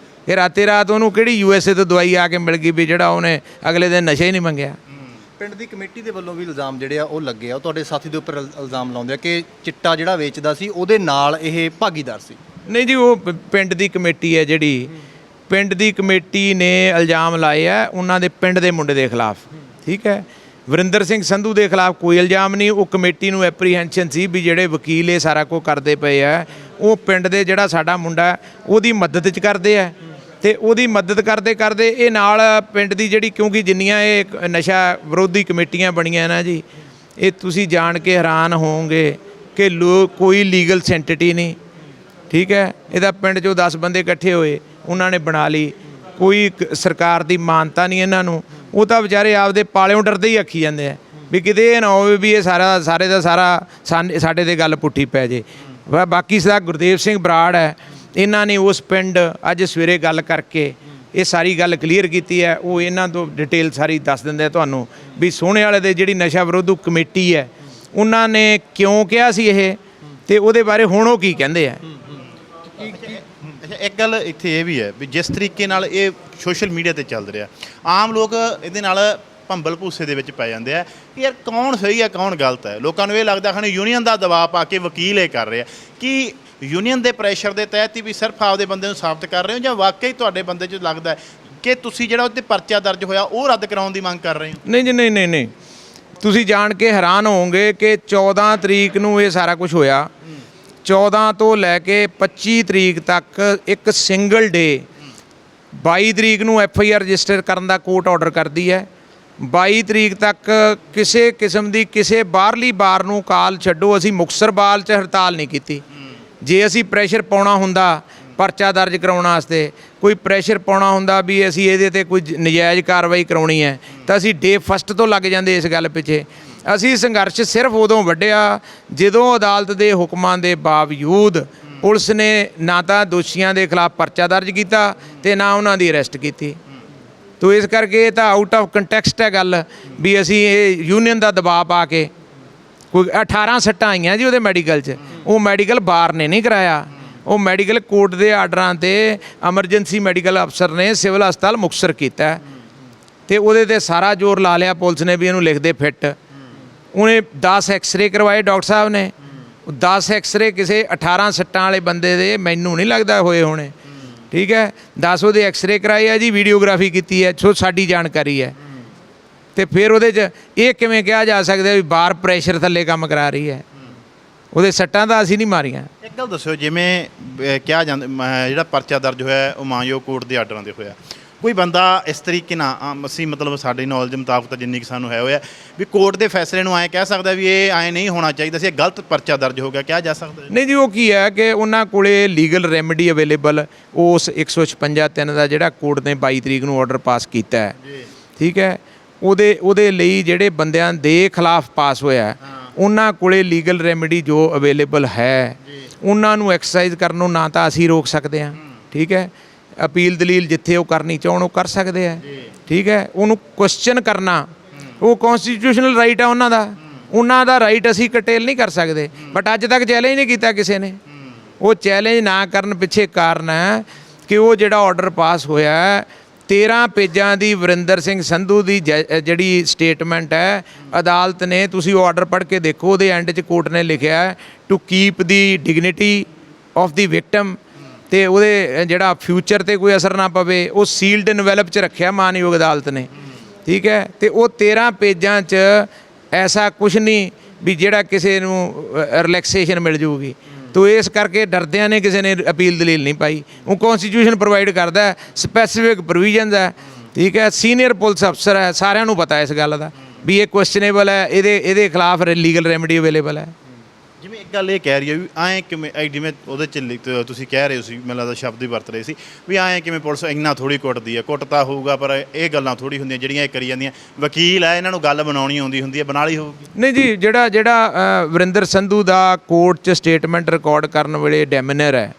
ਇਹ ਰਾਤੇ ਰਾਤ ਉਹਨੂੰ ਕਿਹੜੀ USA ਤੋਂ ਦਵਾਈ ਆ ਕੇ ਮਿਲ ਗਈ ਵੀ ਜਿਹੜਾ ਉਹਨੇ ਅਗਲੇ ਦਿਨ ਨਸ਼ਾ ਹੀ ਨਹੀਂ ਮੰਗਿਆ। ਪਿੰਡ ਦੀ ਕਮੇਟੀ ਦੇ ਵੱਲੋਂ ਵੀ ਇਲਜ਼ਾਮ ਜਿਹੜੇ ਆ ਉਹ ਲੱਗੇ ਆ, ਉਹ ਤੁਹਾਡੇ ਸਾਥੀ ਦੇ ਉੱਪਰ ਇਲਜ਼ਾਮ ਲਾਉਂਦੇ ਆ ਕਿ ਚਿੱਟਾ ਜਿਹੜਾ ਵੇਚਦਾ ਸੀ ਉਹਦੇ ਨਾਲ ਇਹ ਭਾਗੀਦਾਰ ਸੀ। ਨਹੀਂ ਜੀ, ਉਹ ਪਿੰਡ ਦੀ ਕਮੇਟੀ ਹੈ ਜਿਹੜੀ, ਪਿੰਡ ਦੀ ਕਮੇਟੀ ਨੇ ਇਲਜ਼ਾਮ ਲਾਏ ਆ ਉਹਨਾਂ ਦੇ ਪਿੰਡ ਦੇ ਮੁੰਡੇ ਦੇ ਖਿਲਾਫ, ਠੀਕ ਹੈ। ਵਰਿੰਦਰ ਸਿੰਘ ਸੰਧੂ ਦੇ ਖਿਲਾਫ ਕੋਈ ਇਲਜ਼ਾਮ ਨਹੀਂ। ਉਹ ਕਮੇਟੀ ਨੂੰ ਐਪਰੀਹੈਂਸ਼ਨ ਸੀ ਵੀ ਜਿਹੜੇ ਵਕੀਲ ਇਹ ਸਾਰਾ ਕੁਝ ਕਰਦੇ ਪਏ ਆ, ਉਹ ਪਿੰਡ ਦੇ ਜਿਹੜਾ ਸਾਡਾ ਮੁੰਡਾ ਉਹਦੀ ਮਦਦ 'ਚ ਕਰਦੇ ਆ। ਤੇ ਉਹਦੀ ਮਦਦ ਕਰਦੇ ਇਹ ਨਾਲ ਪਿੰਡ ਦੀ ਜਿਹੜੀ, ਕਿਉਂਕਿ ਜਿੰਨੀਆਂ ਇਹ ਨਸ਼ਾ ਵਿਰੋਧੀ ਕਮੇਟੀਆਂ ਬਣੀਆਂ ਨਾ ਜੀ, ਇਹ ਤੁਸੀਂ ਜਾਣ ਕੇ ਹੈਰਾਨ ਹੋਵੋਗੇ ਕਿ ਕੋਈ ਲੀਗਲ ਸੈਂਟਿਟੀ ਨਹੀਂ, ਠੀਕ ਹੈ। ਇਹਦਾ ਪਿੰਡ 'ਚੋਂ 10 ਬੰਦੇ ਇਕੱਠੇ ਹੋਏ, ਉਹਨਾਂ ਨੇ ਬਣਾ ਲਈ, ਕੋਈ ਸਰਕਾਰ ਦੀ ਮਾਨਤਾ ਨਹੀਂ ਇਹਨਾਂ ਨੂੰ। ਉਹ ਤਾਂ ਵਿਚਾਰੇ ਆਪਦੇ ਪਾਲਿਓਂ ਡਰਦੇ ਹੀ ਆਖੀ ਜਾਂਦੇ ਆ ਵੀ ਕਿਤੇ ਇਹ ਨਾ ਹੋਵੇ ਵੀ ਇਹ ਸਾਰੇ ਦਾ ਸਾਰਾ ਸਾਡੇ 'ਤੇ ਗੱਲ ਪੁੱਠੀ ਪੈ ਜੇ। ਬਾਕੀ ਸਦਾ ਗੁਰਦੇਵ ਸਿੰਘ ਬਰਾੜ ਹੈ, ਇਹਨਾਂ ਨੇ ਉਸ ਪਿੰਡ ਅੱਜ ਸਵੇਰੇ ਗੱਲ ਕਰਕੇ ਇਹ ਸਾਰੀ ਗੱਲ ਕਲੀਅਰ ਕੀਤੀ ਹੈ। ਉਹ ਇਹਨਾਂ ਤੋਂ ਡਿਟੇਲ ਸਾਰੀ ਦੱਸ ਦਿੰਦੇ ਆ ਤੁਹਾਨੂੰ ਵੀ ਸੋਹਣੇ ਵਾਲੇ ਦੇ ਜਿਹੜੀ ਨਸ਼ਾ ਵਿਰੋਧੀ ਕਮੇਟੀ ਹੈ ਉਹਨਾਂ ਨੇ ਕਿਉਂ ਕਿਹਾ ਸੀ ਇਹ, ਤੇ ਉਹਦੇ ਬਾਰੇ ਹੁਣ ਉਹ ਕੀ ਕਹਿੰਦੇ ਆ। ਅੱਛਾ, ਇੱਕ ਗੱਲ ਇੱਥੇ ਇਹ ਵੀ ਹੈ ਵੀ ਜਿਸ ਤਰੀਕੇ ਨਾਲ ਇਹ ਸੋਸ਼ਲ ਮੀਡੀਆ ਤੇ ਚੱਲ ਰਿਹਾ, ਆਮ ਲੋਕ ਇਹਦੇ ਨਾਲ ਭੰਬਲ ਭੂਸੇ ਦੇ ਵਿੱਚ ਪੈ ਜਾਂਦੇ ਆ ਕਿ ਯਾਰ ਕੌਣ ਸਹੀ ਹੈ ਕੌਣ ਗਲਤ ਹੈ। ਲੋਕਾਂ ਨੂੰ ਇਹ ਲੱਗਦਾ ਖਾਣੇ ਯੂਨੀਅਨ ਦਾ ਦਬਾਅ ਪਾ ਕੇ ਵਕੀਲ ਇਹ ਕਰ ਰਿਹਾ ਕਿ ਯੂਨੀਅਨ ਦੇ ਪ੍ਰੈਸ਼ਰ ਦੇ ਤਹਿਤ ਹੀ ਵੀ ਸਿਰਫ ਆਪਦੇ ਬੰਦੇ ਨੂੰ ਸਾਬਤ ਕਰ ਰਹੇ ਹੋ, ਜਾਂ ਵਾਕਈ ਤੁਹਾਡੇ ਬੰਦੇ 'ਚ ਲੱਗਦਾ ਕਿ ਤੁਸੀਂ ਜਿਹੜਾ ਉਹਦੇ ਪਰਚਾ ਦਰਜ ਹੋਇਆ ਉਹ ਰੱਦ ਕਰਾਉਣ ਦੀ ਮੰਗ ਕਰ ਰਹੇ ਹੋ? ਨਹੀਂ ਜੀ, ਨਹੀਂ, ਤੁਸੀਂ ਜਾਣ ਕੇ ਹੈਰਾਨ ਹੋਵੋਗੇ ਕਿ 14 ਤਰੀਕ ਨੂੰ ਇਹ ਸਾਰਾ ਕੁਝ ਹੋਇਆ। 14 ਤੋਂ ਲੈ ਕੇ 25 ਤਰੀਕ ਤੱਕ ਇੱਕ ਸਿੰਗਲ ਡੇ, 22 ਤਰੀਕ ਨੂੰ FIR ਰਜਿਸਟਰ ਕਰਨ ਦਾ ਕੋਰਟ ਆਰਡਰ ਕਰਦੀ ਹੈ। 22 ਤਰੀਕ ਤੱਕ ਕਿਸੇ ਕਿਸਮ ਦੀ ਕਿਸੇ ਬਾਹਰਲੀ ਬਾਰ ਨੂੰ ਕਾਲ ਛੱਡੋ, ਅਸੀਂ ਮੁਕਤਸਰ ਬਾਲ 'ਚ ਹੜਤਾਲ ਨਹੀਂ ਕੀਤੀ। ਜੇ ਅਸੀਂ ਪ੍ਰੈਸ਼ਰ ਪਾਉਣਾ ਹੁੰਦਾ ਪਰਚਾ ਦਰਜ ਕਰਾਉਣ ਵਾਸਤੇ, ਕੋਈ ਪ੍ਰੈਸ਼ਰ ਪਾਉਣਾ ਹੁੰਦਾ ਵੀ ਅਸੀਂ ਇਹਦੇ 'ਤੇ ਕੋਈ ਨਜਾਇਜ਼ ਕਾਰਵਾਈ ਕਰਾਉਣੀ ਹੈ, ਤਾਂ ਅਸੀਂ ਡੇ ਫਸਟ ਤੋਂ ਲੱਗ ਜਾਂਦੇ ਇਸ ਗੱਲ ਪਿੱਛੇ। ਅਸੀਂ ਸੰਘਰਸ਼ ਸਿਰਫ ਉਦੋਂ ਵੱਢਿਆ ਜਦੋਂ ਅਦਾਲਤ ਦੇ ਹੁਕਮਾਂ ਦੇ ਬਾਵਜੂਦ ਪੁਲਿਸ ਨੇ ਨਾ ਤਾਂ ਦੋਸ਼ੀਆਂ ਦੇ ਖਿਲਾਫ ਪਰਚਾ ਦਰਜ ਕੀਤਾ ਤੇ ਨਾ ਉਹਨਾਂ ਦੀ ਅਰੈਸਟ ਕੀਤੀ। ਤੋ ਇਸ ਕਰਕੇ ਇਹ ਤਾਂ ਆਊਟ ਆਫ ਕੰਟੈਕਸਟ ਹੈ ਗੱਲ ਵੀ ਅਸੀਂ ਇਹ ਯੂਨੀਅਨ ਦਾ ਦਬਾਅ ਪਾ ਕੇ, ਕੋਈ 18 ਸੱਟਾਂ ਆਈਆਂ ਜੀ ਉਹਦੇ ਮੈਡੀਕਲ 'ਚ, ਉਹ ਮੈਡੀਕਲ ਬਾਰ ਨੇ ਨਹੀਂ ਕਰਾਇਆ, ਉਹ ਮੈਡੀਕਲ ਕੋਰਟ ਦੇ ਆਰਡਰਾਂ 'ਤੇ ਐਮਰਜੈਂਸੀ ਮੈਡੀਕਲ ਅਫਸਰ ਨੇ ਸਿਵਲ ਹਸਪਤਾਲ ਮੁਕਤਸਰ ਕੀਤਾ ਤੇ ਉਹਦੇ 'ਤੇ ਸਾਰਾ ਜ਼ੋਰ ਲਾ ਲਿਆ ਪੁਲਿਸ ਨੇ ਵੀ ਇਹਨੂੰ ਲਿਖਦੇ ਫਿੱਟ। ਉਹਨੇ 10 ਐਕਸਰੇ ਕਰਵਾਏ ਡਾਕਟਰ ਸਾਹਿਬ ਨੇ, 10 ਐਕਸਰੇ ਕਿਸੇ 18 ਸੱਟਾਂ ਵਾਲੇ ਬੰਦੇ ਦੇ ਮੈਨੂੰ ਨਹੀਂ ਲੱਗਦਾ ਹੋਏ ਹੋਣੇ, ਠੀਕ ਹੈ। 10 ਉਹਦੇ ਐਕਸਰੇ ਕਰਾਏ ਆ ਜੀ, ਵੀਡੀਓਗ੍ਰਾਫੀ ਕੀਤੀ ਹੈ, ਸੋ ਸਾਡੀ ਜਾਣਕਾਰੀ ਹੈ। ਤੇ ਫਿਰ ਉਹਦੇ 'ਚ ਇਹ ਕਿਵੇਂ ਕਿਹਾ ਜਾ ਸਕਦਾ ਵੀ ਬਾਰ ਪ੍ਰੈਸ਼ਰ ਥੱਲੇ ਕੰਮ ਕਰਾ ਰਹੀ ਹੈ? ਉਹਦੇ ਸੱਟਾਂ ਤਾਂ ਅਸੀਂ ਨਹੀਂ ਮਾਰੀਆਂ। ਇੱਕ ਗੱਲ ਦੱਸਿਓ, ਜਿਵੇਂ ਕਿਹਾ ਜਾਂਦਾ ਜਿਹੜਾ ਪਰਚਾ ਦਰਜ ਹੋਇਆ ਉਹ ਮਾਨਯੋਗ ਕੋਰਟ ਦੇ ਆਰਡਰਾਂ ਦੇ ਹੋਇਆ, ਕੋਈ ਬੰਦਾ ਇਸ ਤਰੀਕੇ ਨਾਲ ਅਸੀਂ ਮਤਲਬ ਸਾਡੀ ਨੌਲੇਜ ਮੁਤਾਬਕ ਤਾਂ ਜਿੰਨੀ ਕਿ ਸਾਨੂੰ ਹੈ ਹੋਇਆ ਵੀ ਕੋਰਟ ਦੇ ਫੈਸਲੇ ਨੂੰ ਐਂ ਕਹਿ ਸਕਦਾ ਵੀ ਇਹ ਐਂ ਨਹੀਂ ਹੋਣਾ ਚਾਹੀਦਾ ਸੀ, ਇਹ ਗਲਤ ਪਰਚਾ ਦਰਜ ਹੋ ਗਿਆ, ਕਿਹਾ ਜਾ ਸਕਦਾ? ਨਹੀਂ ਜੀ, ਉਹ ਕੀ ਹੈ ਕਿ ਉਹਨਾਂ ਕੋਲੇ ਲੀਗਲ ਰੈਮੇਡੀ ਅਵੇਲੇਬਲ ਉਸ 156(3) ਦਾ ਜਿਹੜਾ ਕੋਰਟ ਨੇ 22 ਤਰੀਕ ਨੂੰ ਆਰਡਰ ਪਾਸ ਕੀਤਾ ਹੈ, ਠੀਕ ਹੈ, ਉਹਦੇ ਲਈ ਜਿਹੜੇ ਬੰਦਿਆਂ ਦੇ ਖਿਲਾਫ ਪਾਸ ਹੋਇਆ ਉਹਨਾਂ ਕੋਲੇ ਲੀਗਲ ਰੈਮੇਡੀ ਜੋ ਅਵੇਲੇਬਲ ਹੈ ਉਹਨਾਂ ਨੂੰ ਐਕਸਰਸਾਈਜ਼ ਕਰਨ ਨੂੰ ਨਾ ਤਾਂ ਅਸੀਂ ਰੋਕ ਸਕਦੇ ਹਾਂ, ਠੀਕ ਹੈ, ਅਪੀਲ ਦਲੀਲ ਜਿੱਥੇ ਉਹ ਕਰਨੀ ਚਾਹਣ ਉਹ ਕਰ ਸਕਦੇ ਆ, ਠੀਕ ਹੈ, ਉਹਨੂੰ ਕੁਐਸਚਨ ਕਰਨਾ ਉਹ ਕਨਸਟੀਟਿਊਸ਼ਨਲ ਰਾਈਟ ਆ ਉਹਨਾਂ ਦਾ ਰਾਈਟ ਅਸੀਂ ਕਟੇਲ ਨਹੀਂ ਕਰ ਸਕਦੇ। ਬਟ ਅੱਜ ਤੱਕ ਚੈਲੰਜ ਨਹੀਂ ਕੀਤਾ ਕਿਸੇ ਨੇ। ਉਹ ਚੈਲੰਜ ਨਾ ਕਰਨ ਪਿੱਛੇ ਕਾਰਨ ਹੈ ਕਿ ਉਹ ਜਿਹੜਾ ਆਰਡਰ ਪਾਸ ਹੋਇਆ 13 ਪੇਜਾਂ ਦੀ ਵਰਿੰਦਰ ਸਿੰਘ ਸੰਧੂ ਦੀ ਜਿਹੜੀ ਸਟੇਟਮੈਂਟ ਹੈ, ਅਦਾਲਤ ਨੇ, ਤੁਸੀਂ ਉਹ ਆਰਡਰ ਪੜ੍ਹ ਕੇ ਦੇਖੋ, ਉਹਦੇ ਐਂਡ 'ਚ ਕੋਰਟ ਨੇ ਲਿਖਿਆ to keep the dignity of the victim, ਤੇ ਉਹਦੇ ਜਿਹੜਾ ਫਿਊਚਰ ਤੇ ਕੋਈ ਅਸਰ ਨਾ ਪਵੇ, ਉਹ ਸੀਲਡ ਇਨਵੈਲਪ 'ਚ ਰੱਖਿਆ ਮਾਨਯੋਗ ਅਦਾਲਤ ਨੇ, ਠੀਕ ਹੈ। ਤੇ ਉਹ 13 ਪੇਜਾਂ 'ਚ ਐਸਾ ਕੁਝ ਨਹੀਂ ਵੀ ਜਿਹੜਾ ਕਿਸੇ ਨੂੰ ਰਿਲੈਕਸੇਸ਼ਨ ਮਿਲ ਜੂਗੀ। ਤੋ ਇਸ ਕਰਕੇ ਡਰਦਿਆਂ ਨੇ ਕਿਸੇ ਨੇ ਅਪੀਲ ਦਲੀਲ ਨਹੀਂ ਪਾਈ। ਉਹ ਕਨਸਟੀਟਿਊਸ਼ਨ ਪ੍ਰੋਵਾਈਡ ਕਰਦਾ, ਸਪੈਸੀਫਿਕ ਪ੍ਰੋਵੀਜ਼ਨਸ ਹੈ, ਠੀਕ ਹੈ, ਸੀਨੀਅਰ ਪੁਲਿਸ ਅਫਸਰ ਹੈ, ਸਾਰਿਆਂ ਨੂੰ ਪਤਾ ਇਸ ਗੱਲ ਦਾ ਵੀ ਇਹ ਕੁਐਸਚਨੇਬਲ ਹੈ, ਇਹਦੇ ਖਿਲਾਫ ਲੀਗਲ ਰੈਮੇਡੀ ਅਵੇਲੇਬਲ ਹੈ। ਜਿਵੇਂ ਇੱਕ ਗੱਲ ਇਹ ਕਹਿ ਰਹੀ ਹੈ ਵੀ ਐਂ ਕਿਵੇਂ ਜਿਵੇਂ ਉਹਦੇ 'ਚ ਤੁਸੀਂ ਕਹਿ ਰਹੇ ਸੀ, ਮੈਨੂੰ ਲੱਗਦਾ ਸ਼ਬਦ ਹੀ ਵਰਤ ਰਹੇ ਸੀ ਵੀ ਐਂ ਕਿਵੇਂ ਪੁਲਿਸ ਇੰਨਾ ਥੋੜ੍ਹੀ ਕੁੱਟਦੀ ਹੈ, ਕੁੱਟਤਾ ਹੋਊਗਾ ਪਰ ਇਹ ਗੱਲਾਂ ਥੋੜ੍ਹੀ ਹੁੰਦੀਆਂ ਜਿਹੜੀਆਂ ਇਹ ਕਰੀ ਜਾਂਦੀਆਂ। ਵਕੀਲ ਹੈ, ਇਹਨਾਂ ਨੂੰ ਗੱਲ ਬਣਾਉਣੀ ਆਉਂਦੀ ਹੁੰਦੀ ਹੈ, ਬਣਾ ਲਈ ਹੋਊਗੀ। ਨਹੀਂ ਜੀ, ਜਿਹੜਾ ਵਰਿੰਦਰ ਸੰਧੂ ਦਾ ਕੋਰਟ 'ਚ ਸਟੇਟਮੈਂਟ ਰਿਕਾਰਡ ਕਰਨ ਵੇਲੇ ਡੈਮਨਰ ਹੈ,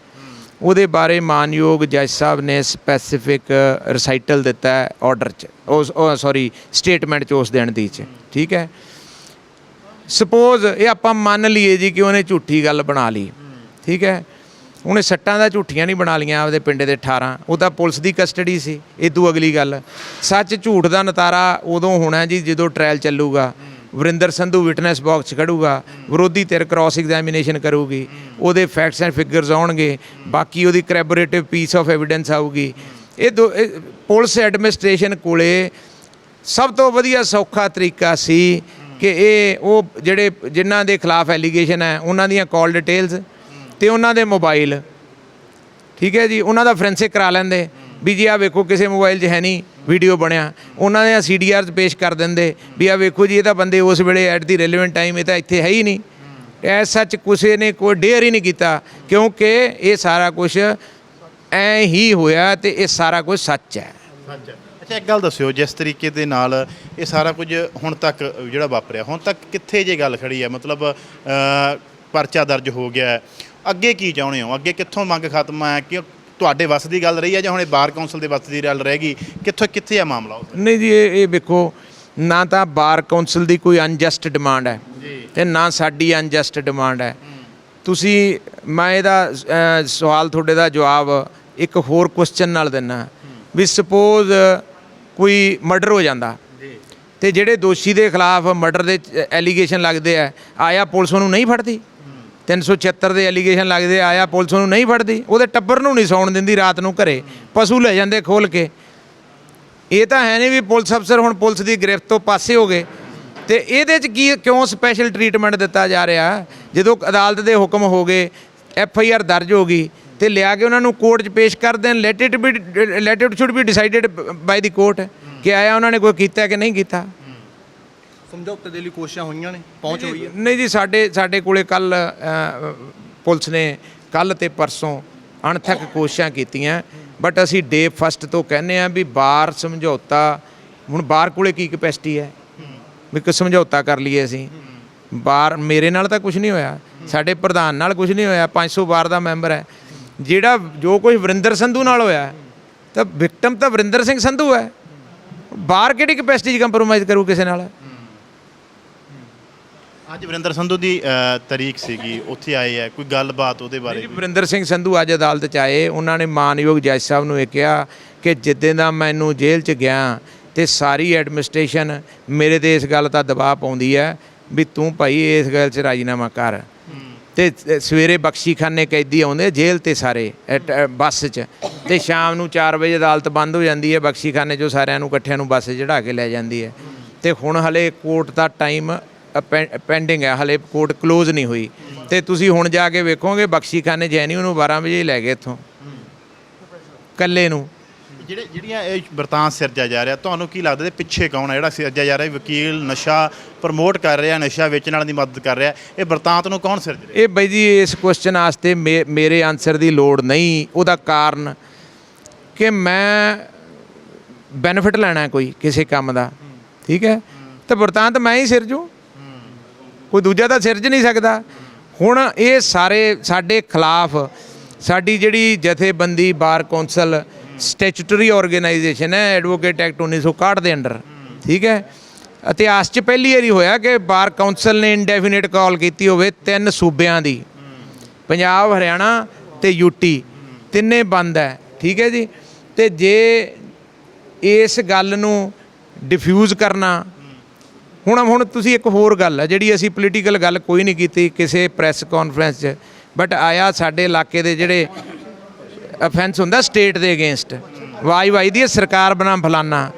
ਉਹਦੇ ਬਾਰੇ ਮਾਨਯੋਗ ਜੱਜ ਸਾਹਿਬ ਨੇ ਸਪੈਸੀਫਿਕ ਰਿਸਾਈਟਲ ਦਿੱਤਾ ਹੈ ਆਰਡਰ 'ਚ, ਸਟੇਟਮੈਂਟ 'ਚ ਉਸ ਦਿਨ ਦੀ 'ਚ, ਠੀਕ ਹੈ। ਸਪੋਜ਼ ਇਹ ਆਪਾਂ ਮੰਨ ਲਈਏ ਜੀ ਕਿ ਉਹਨੇ ਝੂਠੀ ਗੱਲ ਬਣਾ ਲਈ, ਠੀਕ ਹੈ, ਉਹਨੇ ਸੱਟਾਂ ਦਾ ਝੂਠੀਆਂ ਨਹੀਂ ਬਣਾ ਲਈਆਂ ਆਪਦੇ ਪਿੰਡੇ ਦੇ 18, ਉਹ ਤਾਂ ਪੁਲਿਸ ਦੀ ਕਸਟਡੀ ਸੀ। ਇਦੋਂ ਅਗਲੀ ਗੱਲ, ਸੱਚ ਝੂਠ ਦਾ ਨਤਾਰਾ ਉਦੋਂ ਹੋਣਾ ਜੀ ਜਦੋਂ ਟ੍ਰਾਇਲ ਚੱਲੂਗਾ, ਵਰਿੰਦਰ ਸੰਧੂ ਵਿਟਨੈਸ ਬਾਕਸ 'ਚ ਖੜੂਗਾ, ਵਿਰੋਧੀ ਧਿਰ ਕ੍ਰਾਸ ਐਗਜ਼ਾਮੀਨੇਸ਼ਨ ਕਰੂਗੀ, ਉਹਦੇ ਫੈਕਟਸ ਐਂਡ ਫਿਗਰਸ ਆਉਣਗੇ, ਬਾਕੀ ਉਹਦੀ ਕਰੈਬੋਰੇਟਿਵ ਪੀਸ ਆਫ ਐਵੀਡੈਂਸ ਆਊਗੀ। ਇਹ ਪੁਲਿਸ ਐਡਮਿਨਿਸਟ੍ਰੇਸ਼ਨ ਕੋਲੇ ਸਭ ਤੋਂ ਵਧੀਆ ਸੌਖਾ ਤਰੀਕਾ ਸੀ ਕਿ ਉਹ ਜਿਨ੍ਹਾਂ ਦੇ ਖਿਲਾਫ ਐਲੀਗੇਸ਼ਨ ਹੈ ਉਹਨਾਂ ਦੀਆਂ ਕਾਲ ਡਿਟੇਲਸ ਤੇ ਉਹਨਾਂ ਦੇ ਮੋਬਾਈਲ, ਠੀਕ ਹੈ ਜੀ, ਉਹਨਾਂ ਦਾ ਫੋਰੈਂਸਿਕ ਕਰਾ ਲੈਂਦੇ ਵੀ ਜੀ ਆਹ ਵੇਖੋ ਕਿਸੇ ਮੋਬਾਈਲ 'ਚ ਹੈ ਨਹੀਂ ਵੀਡੀਓ ਬਣਿਆ, ਉਹਨਾਂ ਦੇ CDRs ਪੇਸ਼ ਕਰ ਦਿੰਦੇ ਵੀ ਆਹ ਵੇਖੋ ਜੀ ਇਹ ਤਾਂ ਬੰਦੇ ਉਸ ਵੇਲੇ ਐਟ ਦੀ ਰੈਲੇਵੈਂਟ ਟਾਈਮ ਇਹ ਤਾਂ ਇੱਥੇ ਹੈ ਹੀ ਨਹੀਂ। ਐਸ ਸੱਚ ਕਿਸੇ ਨੇ ਕੋਈ ਡੇਅਰ ਹੀ ਨਹੀਂ ਕੀਤਾ ਕਿਉਂਕਿ ਇਹ ਸਾਰਾ ਕੁਝ ਐਂ ਹੀ ਹੋਇਆ ਤੇ ਇਹ ਸਾਰਾ ਕੁਝ ਸੱਚ ਹੈ। ਅੱਛਾ, ਇੱਕ ਗੱਲ ਦੱਸਿਓ, ਜਿਸ ਤਰੀਕੇ ਦੇ ਨਾਲ ਇਹ ਸਾਰਾ ਕੁਝ ਹੁਣ ਤੱਕ ਜਿਹੜਾ ਵਾਪਰਿਆ, ਹੁਣ ਤੱਕ ਕਿੱਥੇ ਜੇ ਗੱਲ ਖੜੀ ਹੈ? ਮਤਲਬ ਪਰਚਾ ਦਰਜ ਹੋ ਗਿਆ ਹੈ, ਅੱਗੇ ਕੀ ਚਾਹੁੰਦੇ ਹੋ? ਅੱਗੇ ਕਿੱਥੋਂ ਮੰਗ ਖਤਮ ਹੈ? ਕਿ ਤੁਹਾਡੇ ਵੱਸ ਦੀ ਗੱਲ ਰਹੀ ਹੈ ਜਾਂ ਹੁਣ ਇਹ ਬਾਰ ਕੌਂਸਲ ਦੇ ਵੱਸ ਦੀ ਗੱਲ ਰਹਿ ਗਈ? ਕਿੱਥੇ ਆ ਮਾਮਲਾ? ਨਹੀਂ ਜੀ, ਇਹ ਵੇਖੋ, ਨਾ ਤਾਂ ਬਾਰ ਕੌਂਸਲ ਦੀ ਕੋਈ ਅਨਜਸਟ ਡਿਮਾਂਡ ਹੈ ਤੇ ਨਾ ਸਾਡੀ ਅਨਜਸਟ ਡਿਮਾਂਡ ਹੈ। ਮੈਂ ਇਹਦਾ ਸਵਾਲ ਤੁਹਾਡੇ ਦਾ ਜਵਾਬ ਇੱਕ ਹੋਰ ਕੁਐਸਚਨ ਨਾਲ ਦਿੰਦਾ ਵੀ ਸਪੋਜ਼ ਕੋਈ ਮਰਡਰ ਹੋ ਜਾਂਦਾ ਤੇ ਜਿਹੜੇ ਦੋਸ਼ੀ ਦੇ ਖਿਲਾਫ ਮਰਡਰ ਦੇ ਐਲੀਗੇਸ਼ਨ ਲੱਗਦੇ ਆ, ਆਇਆ ਪੁਲਿਸ ਉਹਨੂੰ ਨਹੀਂ ਫੜਦੀ? 376 ਦੇ ਐਲੀਗੇਸ਼ਨ ਲੱਗਦੇ ਆਇਆ ਪੁਲਿਸ ਉਹਨੂੰ ਨਹੀਂ ਫੜਦੀ? ਉਹਦੇ ਟੱਬਰ ਨੂੰ ਨਹੀਂ ਸੌਣ ਦਿੰਦੀ ਰਾਤ ਨੂੰ ਘਰੇ, ਪਸ਼ੂ ਲੈ ਜਾਂਦੇ ਖੋਲ ਕੇ। ਇਹ ਤਾਂ ਹੈ ਨਹੀਂ ਵੀ ਪੁਲਿਸ ਅਫਸਰ ਹੁਣ ਪੁਲਿਸ ਦੀ ਗ੍ਰਿਫਤ ਤੋਂ ਪਾਸੇ ਹੋ ਗਏ ਤੇ ਇਹਦੇ 'ਚ ਕਿਉਂ ਸਪੈਸ਼ਲ ਟਰੀਟਮੈਂਟ ਦਿੱਤਾ ਜਾ ਰਿਹਾ? ਜਦੋਂ ਅਦਾਲਤ ਦੇ ਹੁਕਮ ਹੋ ਗਏ, FIR ਦਰਜ ਹੋ ਗਈ ਤੇ ਲਿਆ ਕੇ ਉਹਨਾਂ ਨੂੰ ਕੋਰਟ 'ਚ ਪੇਸ਼ ਕਰ ਦੇਣ। Let it should be decided by the court ਕਿ ਆਇਆ ਉਹਨਾਂ ਨੇ ਕੋਈ ਕੀਤਾ ਕਿ ਨਹੀਂ ਕੀਤਾ। ਸਮਝੌਤੇ ਦੇ ਲਈ ਕੋਸ਼ਿਸ਼ਾਂ ਹੋਈਆਂ ਨੇ, ਪਹੁੰਚ ਹੋਈ ਹੈ? ਨਹੀਂ ਜੀ, ਸਾਡੇ ਕੋਲੇ ਕੱਲ ਪੁਲਿਸ ਨੇ ਕੱਲ ਤੇ ਪਰਸੋਂ ਅਣਥੱਕ ਕੋਸ਼ਿਸ਼ਾਂ ਕੀਤੀਆਂ, ਬਟ ਅਸੀਂ ਡੇ ਫਸਟ ਤੋਂ ਕਹਿੰਦੇ ਆ ਵੀ ਬਾਰ ਸਮਝੌਤਾ, ਹੁਣ ਬਾਰ ਕੋਲੇ ਕੀ ਕਪੈਸਿਟੀ ਹੈ ਵੀ ਕੋਈ ਸਮਝੌਤਾ ਕਰ ਲਈਏ ਅਸੀਂ? ਬਾਰ ਮੇਰੇ ਨਾਲ ਤਾਂ ਕੁਝ ਨਹੀਂ ਹੋਇਆ, ਸਾਡੇ ਪ੍ਰਧਾਨ ਨਾਲ ਕੁਝ ਨਹੀਂ ਹੋਇਆ, 500 ਬਾਰ ਦਾ ਮੈਂਬਰ ਹੈ। ਜੋ ਕੁਝ ਵਰਿੰਦਰ ਸੰਧੂ ਨਾਲ ਹੋਇਆ ਤਾਂ ਵਿਕਟਮ ਤਾਂ ਵਰਿੰਦਰ ਸਿੰਘ ਸੰਧੂ ਹੈ, ਬਾਰ ਕਿਹੜੀ ਕਪੈਸਿਟੀ 'ਚ ਕੰਪਰੋਮਾਈਜ਼ ਕਰੂ ਕਿਸੇ ਨਾਲ? ਅੱਜ ਵਰਿੰਦਰ ਸੰਧੂ ਦੀ ਤਰੀਕ ਸੀਗੀ, ਉੱਥੇ ਆਏ ਆ, ਕੋਈ ਗੱਲਬਾਤ ਉਹਦੇ ਬਾਰੇ? ਵਰਿੰਦਰ ਸਿੰਘ ਸੰਧੂ ਅੱਜ ਅਦਾਲਤ 'ਚ ਆਏ, ਉਹਨਾਂ ਨੇ ਮਾਨਯੋਗ ਜੱਜ ਸਾਹਿਬ ਨੂੰ ਇਹ ਕਿਹਾ ਕਿ ਜਿੱਦਾਂ ਦਾ ਮੈਨੂੰ ਜੇਲ੍ਹ 'ਚ ਗਿਆ ਤੇ ਸਾਰੀ ਐਡਮਿਨਿਸਟ੍ਰੇਸ਼ਨ ਮੇਰੇ 'ਤੇ ਇਸ ਗੱਲ ਦਾ ਦਬਾਅ ਪਾਉਂਦੀ ਹੈ ਵੀ ਤੂੰ ਭਾਈ ਇਸ ਗੱਲ 'ਚ ਰਾਜੀਨਾਮਾ ਕਰ। ਤੇ ਸਵੇਰੇ ਬਖਸ਼ੀਖਾਨੇ ਕੈਦੀ ਆਉਂਦੇ ਜੇਲ੍ਹ ਤੇ ਸਾਰੇ ਬੱਸ 'ਚ, ਤੇ ਸ਼ਾਮ ਨੂੰ 4 ਵਜੇ ਅਦਾਲਤ ਬੰਦ ਹੋ ਜਾਂਦੀ ਹੈ, ਬਖਸ਼ੀਖਾਨੇ 'ਚੋਂ ਸਾਰਿਆਂ ਨੂੰ ਇਕੱਠਿਆਂ ਨੂੰ ਬੱਸ ਚੜ੍ਹਾ ਕੇ ਲੈ ਜਾਂਦੀ ਹੈ। ਤੇ ਹੁਣ ਹਲੇ ਕੋਰਟ ਦਾ ਟਾਈਮ ਪੈਂਡਿੰਗ ਹੈ, ਹਲੇ ਕੋਰਟ ਕਲੋਜ਼ ਨਹੀਂ ਹੋਈ ਤੇ ਤੁਸੀਂ ਹੁਣ ਜਾ ਕੇ ਵੇਖੋਗੇ ਬਖਸ਼ੀਖਾਨੇ ਜੈਨੀ ਉਹਨੂੰ 12 ਵਜੇ ਹੀ ਲੈ ਗਏ ਇੱਥੋਂ ਕੱਲੇ ਨੂੰ। ਜਿਹੜੀਆਂ ਇਹ ਵਰਤਾਂਤ ਸਿਰਜਿਆ ਜਾ ਰਿਹਾ, ਤੁਹਾਨੂੰ ਕੀ ਲੱਗਦਾ ਇਹਦੇ ਪਿੱਛੇ ਕੌਣ ਹੈ ਜਿਹੜਾ ਸਿਰਜਿਆ ਜਾ ਰਿਹਾ? ਵਕੀਲ ਨਸ਼ਾ ਪ੍ਰਮੋਟ ਕਰ ਰਿਹਾ, ਨਸ਼ਾ ਵੇਚਣ ਵਾਲਿਆਂ ਦੀ ਮਦਦ ਕਰ ਰਿਹਾ, ਇਹ ਵਰਤਾਂਤ ਨੂੰ ਕੌਣ ਸਿਰਜ ਰਿਹਾ? ਇਹ ਬਾਈ ਜੀ ਇਸ ਕੁਐਸਚਨ ਵਾਸਤੇ ਮੇਰੇ ਆਨਸਰ ਦੀ ਲੋੜ ਨਹੀਂ। ਉਹਦਾ ਕਾਰਨ ਕਿ ਮੈਂ ਬੈਨੀਫਿਟ ਲੈਣਾ ਕੋਈ ਕਿਸੇ ਕੰਮ ਦਾ, ਠੀਕ ਹੈ, ਤਾਂ ਵਰਤਾਂਤ ਮੈਂ ਹੀ ਸਿਰਜੂ, ਕੋਈ ਦੂਜਾ ਤਾਂ ਸਿਰਜ ਨਹੀਂ ਸਕਦਾ। ਹੁਣ ਇਹ ਸਾਰੇ ਸਾਡੇ ਖਿਲਾਫ ਸਾਡੀ ਜਿਹੜੀ ਜਥੇਬੰਦੀ ਬਾਰ ਕੌਂਸਲ ਸਟੈਚੂਟਰੀ ਆਰਗੇਨਾਈਜੇਸ਼ਨ ਹੈ, ਐਡਵੋਕੇਟ ਐਕਟ 1961 ਦੇ ਅੰਡਰ, ਠੀਕ ਹੈ, ਇਤਿਹਾਸ 'ਚ ਪਹਿਲੀ ਵਾਰੀ ਹੋਇਆ ਕਿ ਬਾਰ ਕੌਂਸਲ ਨੇ ਇੰਡੈਫੀਨਿਟ ਕਾਲ ਕੀਤੀ ਹੋਵੇ 3 ਸੂਬਿਆਂ ਦੀ, ਪੰਜਾਬ, ਹਰਿਆਣਾ ਤੇ ਯੂਟੀ, ਤਿੰਨੇ ਬੰਦ ਹੈ, ਠੀਕ ਹੈ ਜੀ। ਤੇ ਜੇ ਇਸ ਗੱਲ ਨੂੰ ਡਿਫਿਊਜ਼ ਕਰਨਾ, ਹੁਣ ਤੁਸੀਂ ਇੱਕ ਹੋਰ ਗੱਲ ਹੈ ਜਿਹੜੀ ਅਸੀਂ ਪੋਲੀਟੀਕਲ ਗੱਲ ਕੋਈ ਨਹੀਂ ਕੀਤੀ ਕਿਸੇ ਪ੍ਰੈਸ ਕਾਨਫਰੰਸ 'ਚ, ਬਟ ਆਇਆ ਸਾਡੇ ਇਲਾਕੇ ਦੇ ਜਿਹੜੇ ਅਫੈਂਸ ਹੁੰਦਾ ਸਟੇਟ ਦੇ ਅਗੇਂਸਟ, ਵਾਈ ਦੀ ਸਰਕਾਰ ਬਣਾ ਫਲਾਨਾ,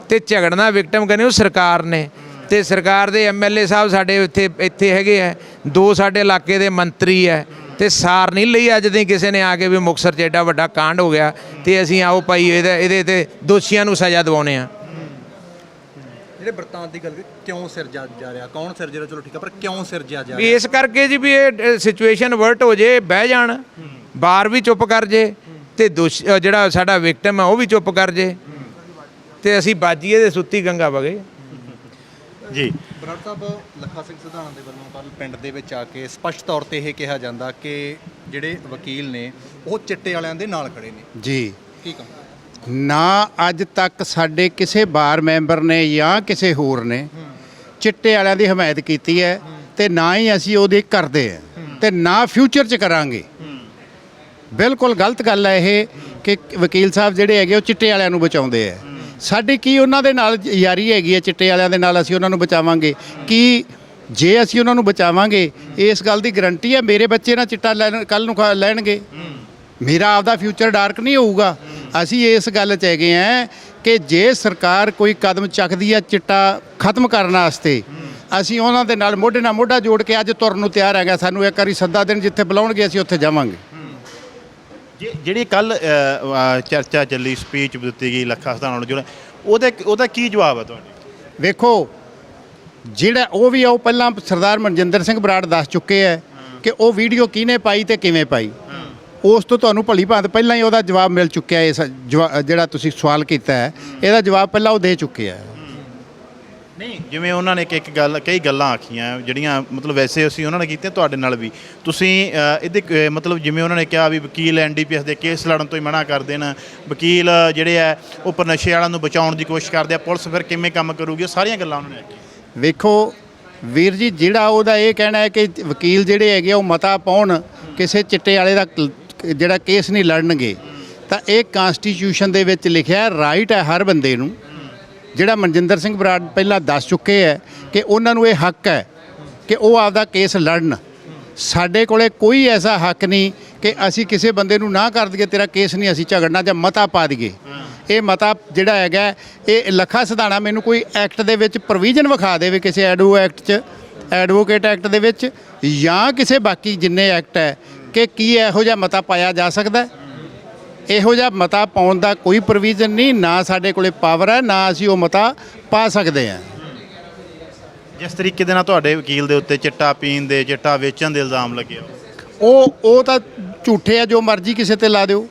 ਤੇ ਝਗੜਨਾ ਵਿਕਟਮ ਕਹਿੰਦੇ ਉਹ ਸਰਕਾਰ ਨੇ, ਤੇ ਸਰਕਾਰ ਦੇ ਐਮਐਲਏ ਸਾਹਿਬ ਸਾਡੇ ਇੱਥੇ ਹੈਗੇ ਆ, 2 ਸਾਡੇ ਇਲਾਕੇ ਦੇ ਮੰਤਰੀ ਹੈ, ਤੇ ਸਾਰ ਨਹੀਂ ਲਈ ਅੱਜ ਦੇ ਕਿਸੇ ਨੇ ਆ ਕੇ ਵੀ ਮੁਕਤਸਰ 'ਚ ਐਡਾ ਵੱਡਾ ਕਾਂਡ ਹੋ ਗਿਆ ਤੇ ਅਸੀਂ ਆਓ ਭਾਈ ਇਹਦੇ ਤੇ ਦੋਸ਼ੀਆਂ ਨੂੰ ਸਜ਼ਾ ਦਿਵਾਉਂਦੇ ਆ। ਜਿਹੜੇ ਵਰਤਾਂਤ ਦੀ ਗੱਲ ਕਿਉਂ ਸਿਰਜਿਆ ਜਾ ਰਿਹਾ, ਕੌਣ ਸਿਰਜ ਰਿਹਾ, ਚਲੋ ਠੀਕ ਹੈ, ਪਰ ਕਿਉਂ ਸਿਰਜਿਆ ਜਾ ਵੀ ਰਿਹਾ? ਇਸ ਕਰਕੇ ਜੀ ਵੀ ਇਹ ਸਿਚੁਏਸ਼ਨ ਵਰਟ ਹੋ ਜੇ, ਬਹਿ ਜਾਣ, ਬਾਰ ਵੀ ਚੁੱਪ ਕਰ ਜੇ, ਤੇ ਜਿਹੜਾ ਸਾਡਾ ਵਿਕਟਮ ਹੈ ਉਹ ਵੀ ਚੁੱਪ ਕਰ ਜੇ, ਤੇ ਅਸੀਂ ਬਾਜੀਏ ਦੇ ਸੁੱਤੀ ਗੰਗਾ ਵਗੇ ਜੀ। ਬਰਾੜ ਸਾਹਿਬ, ਲੱਖਾ ਸਿੰਘ ਸਿਧਾਣਾ ਦੇ ਵੱਲੋਂ ਕੱਲ੍ਹ ਪਿੰਡ ਦੇ ਵਿੱਚ ਆ ਕੇ ਸਪਸ਼ਟ ਤੌਰ ਤੇ ਇਹ ਕਿਹਾ ਜਾਂਦਾ ਕਿ ਜਿਹੜੇ ਵਕੀਲ ਨੇ ਉਹ ਚਿੱਟੇ ਵਾਲਿਆਂ ਦੇ ਨਾਲ ਖੜੇ ਨੇ ਜੀ। ਕੀ ਕਹਾਂ? ਨਾ ਅੱਜ ਤੱਕ ਸਾਡੇ ਕਿਸੇ ਬਾਰ ਮੈਂਬਰ ਨੇ ਜਾਂ ਕਿਸੇ ਹੋਰ ਨੇ ਚਿੱਟੇ ਵਾਲਿਆਂ ਦੀ ਹਮਾਇਤ ਕੀਤੀ ਹੈ, ਤੇ ਨਾ ਹੀ ਅਸੀਂ ਉਹਦੀ ਕਰਦੇ ਹਾਂ, ਤੇ ਨਾ ਫਿਊਚਰ 'ਚ ਕਰਾਂਗੇ। ਬਿਲਕੁਲ ਗਲਤ ਗੱਲ ਹੈ ਇਹ ਕਿ ਵਕੀਲ ਸਾਹਿਬ ਜਿਹੜੇ ਹੈਗੇ ਉਹ ਚਿੱਟੇ ਵਾਲਿਆਂ ਨੂੰ ਬਚਾਉਂਦੇ ਆ। ਸਾਡੀ ਕੀ ਉਹਨਾਂ ਦੇ ਨਾਲ ਯਾਰੀ ਹੈਗੀ ਹੈ? ਚਿੱਟੇ ਵਾਲਿਆਂ ਦੇ ਨਾਲ ਅਸੀਂ ਉਹਨਾਂ ਨੂੰ ਬਚਾਵਾਂਗੇ ਕਿ ਜੇ ਅਸੀਂ ਉਹਨਾਂ ਨੂੰ ਬਚਾਵਾਂਗੇ, ਇਸ ਗੱਲ ਦੀ ਗਰੰਟੀ ਹੈ ਮੇਰੇ ਬੱਚੇ ਨਾ ਚਿੱਟਾ ਕੱਲ੍ਹ ਨੂੰ ਲੈਣਗੇ, ਮੇਰਾ ਆਪਦਾ ਫਿਊਚਰ ਡਾਰਕ ਨਹੀਂ ਹੋਊਗਾ। ਅਸੀਂ ਇਸ ਗੱਲ 'ਚ ਹੈਗੇ ਹਾਂ ਕਿ ਜੇ ਸਰਕਾਰ ਕੋਈ ਕਦਮ ਚੱਕਦੀ ਹੈ ਚਿੱਟਾ ਖਤਮ ਕਰਨ ਵਾਸਤੇ, ਅਸੀਂ ਉਹਨਾਂ ਦੇ ਨਾਲ ਮੋਢੇ ਨਾਲ ਮੋਢਾ ਜੋੜ ਕੇ ਅੱਜ ਤੁਰਨ ਨੂੰ ਤਿਆਰ ਹੈਗਾ। ਸਾਨੂੰ ਇੱਕ ਵਾਰੀ ਸੱਦਾ ਦੇਣ, ਜਿੱਥੇ ਬੁਲਾਉਣਗੇ ਅਸੀਂ ਉੱਥੇ ਜਾਵਾਂਗੇ। ਜਿਹੜੀ ਕੱਲ ਚਰਚਾ ਚੱਲੀ, ਸਪੀਚ ਦਿੱਤੀ ਗਈ ਲੱਖਾ ਸਿਧਾਣਾ ਨੂੰ, ਉਹਦਾ ਕੀ ਜਵਾਬ ਹੈ ਤੁਹਾਡੇ? ਵੇਖੋ, ਜਿਹੜਾ ਉਹ ਵੀ ਆ, ਉਹ ਪਹਿਲਾਂ ਸਰਦਾਰ ਮਨਜਿੰਦਰ ਸਿੰਘ ਬਰਾੜ ਦੱਸ ਚੁੱਕੇ ਹੈ ਕਿ ਉਹ ਵੀਡੀਓ ਕਿਹਨੇ ਪਾਈ ਤੇ ਕਿਵੇਂ ਪਾਈ। ਉਸ ਤੋਂ ਤੁਹਾਨੂੰ ਭਲੀ ਭਾਂਤ ਪਹਿਲਾਂ ਹੀ ਉਹਦਾ ਜਵਾਬ ਮਿਲ ਚੁੱਕਿਆ। ਇਸ ਜਿਹੜਾ ਤੁਸੀਂ ਸਵਾਲ ਕੀਤਾ ਹੈ, ਇਹਦਾ ਜਵਾਬ ਪਹਿਲਾਂ ਉਹ ਦੇ ਚੁੱਕੇ ਹੈ। ਨਹੀਂ, ਜਿਵੇਂ ਉਹਨਾਂ ਨੇ ਕਈ ਗੱਲਾਂ ਆਖੀਆਂ ਜਿਹੜੀਆਂ ਮਤਲਬ ਵੈਸੇ ਅਸੀਂ ਉਹਨਾਂ ਨੇ ਕੀਤੀਆਂ ਤੁਹਾਡੇ ਨਾਲ ਵੀ, ਤੁਸੀਂ ਇਹਦੇ ਮਤਲਬ ਜਿਵੇਂ ਉਹਨਾਂ ਨੇ ਕਿਹਾ ਵੀ ਵਕੀਲ ਐਨਡੀਪੀਐਸ ਦੇ ਕੇਸ ਲੜਨ ਤੋਂ ਹੀ ਮਨਾ ਕਰ ਦੇਣ, ਵਕੀਲ ਜਿਹੜੇ ਆ ਉਹ ਨਸ਼ੇ ਵਾਲਿਆਂ ਨੂੰ ਬਚਾਉਣ ਦੀ ਕੋਸ਼ਿਸ਼ ਕਰਦੇ ਆ, ਪੁਲਿਸ ਫਿਰ ਕਿਵੇਂ ਕੰਮ ਕਰੂਗੀ, ਉਹ ਸਾਰੀਆਂ ਗੱਲਾਂ ਉਹਨਾਂ ਨੇ ਆਖੀਆਂ। ਵੇਖੋ ਵੀਰ ਜੀ, ਜਿਹੜਾ ਉਹਦਾ ਇਹ ਕਹਿਣਾ ਹੈ ਕਿ ਵਕੀਲ ਜਿਹੜੇ ਹੈਗੇ ਉਹ ਮਤਾ ਪਾਉਣ ਕਿਸੇ ਚਿੱਟੇ ਵਾਲੇ ਦਾ ਜਿਹੜਾ ਕੇਸ ਨਹੀਂ ਲੜਨਗੇ, ਤਾਂ ਇਹ ਕਨਸਟੀਟਿਊਸ਼ਨ ਦੇ ਵਿੱਚ ਲਿਖਿਆ ਰਾਈਟ ਹੈ ਹਰ ਬੰਦੇ ਨੂੰ। ਜਿਹੜਾ ਮਨਜਿੰਦਰ ਸਿੰਘ ਬਰਾੜ ਪਹਿਲਾਂ ਦੱਸ ਚੁੱਕੇ ਹੈ ਕਿ ਉਹਨਾਂ ਨੂੰ ਇਹ ਹੱਕ ਹੈ ਕਿ ਉਹ ਆਪਦਾ ਕੇਸ ਲੜਨ। ਸਾਡੇ ਕੋਲੇ ਕੋਈ ਐਸਾ ਹੱਕ ਨਹੀਂ ਕਿ ਅਸੀਂ ਕਿਸੇ ਬੰਦੇ ਨੂੰ ਨਾ ਕਰ ਦਈਏ ਤੇਰਾ ਕੇਸ ਨਹੀਂ ਅਸੀਂ ਝਗੜਨਾ, ਜਾਂ ਮਤਾ ਪਾ ਦਈਏ। ਇਹ ਮਤਾ ਜਿਹੜਾ ਹੈਗਾ, ਇਹ ਲੱਖਾ ਸਿਧਾਣਾ ਮੈਨੂੰ ਕੋਈ ਐਕਟ ਦੇ ਵਿੱਚ ਪ੍ਰੋਵੀਜ਼ਨ ਵਿਖਾ ਦੇਵੇ, ਕਿਸੇ ਐਡਵੋਕੇਟ ਐਕਟ ਦੇ ਵਿੱਚ ਜਾਂ ਕਿਸੇ ਬਾਕੀ ਜਿੰਨੇ ਐਕਟ ਹੈ, ਕਿ ਕੀ ਇਹੋ ਜਿਹਾ ਮਤਾ ਪਾਇਆ ਜਾ ਸਕਦਾ। ਇਹੋ ਜਿਹਾ ਮਤਾ ਪਾਉਣ ਦਾ ਕੋਈ ਪ੍ਰੋਵੀਜ਼ਨ ਨਹੀਂ, ਨਾ ਸਾਡੇ ਕੋਲੇ ਪਾਵਰ ਹੈ, ਨਾ ਅਸੀਂ ਉਹ ਮਤਾ ਪਾ ਸਕਦੇ ਹਾਂ। ਜਿਸ ਤਰੀਕੇ ਦੇ ਨਾਲ ਤੁਹਾਡੇ ਵਕੀਲ ਦੇ ਉੱਤੇ ਚਿੱਟਾ ਪੀਣ ਦੇ, ਚਿੱਟਾ ਵੇਚਣ ਦੇ ਇਲਜ਼ਾਮ ਲੱਗੇ, ਉਹ ਤਾਂ ਝੂਠੇ ਆ, ਜੋ ਮਰਜ਼ੀ ਕਿਸੇ ਤੇ ਲਾ ਦਿਓ।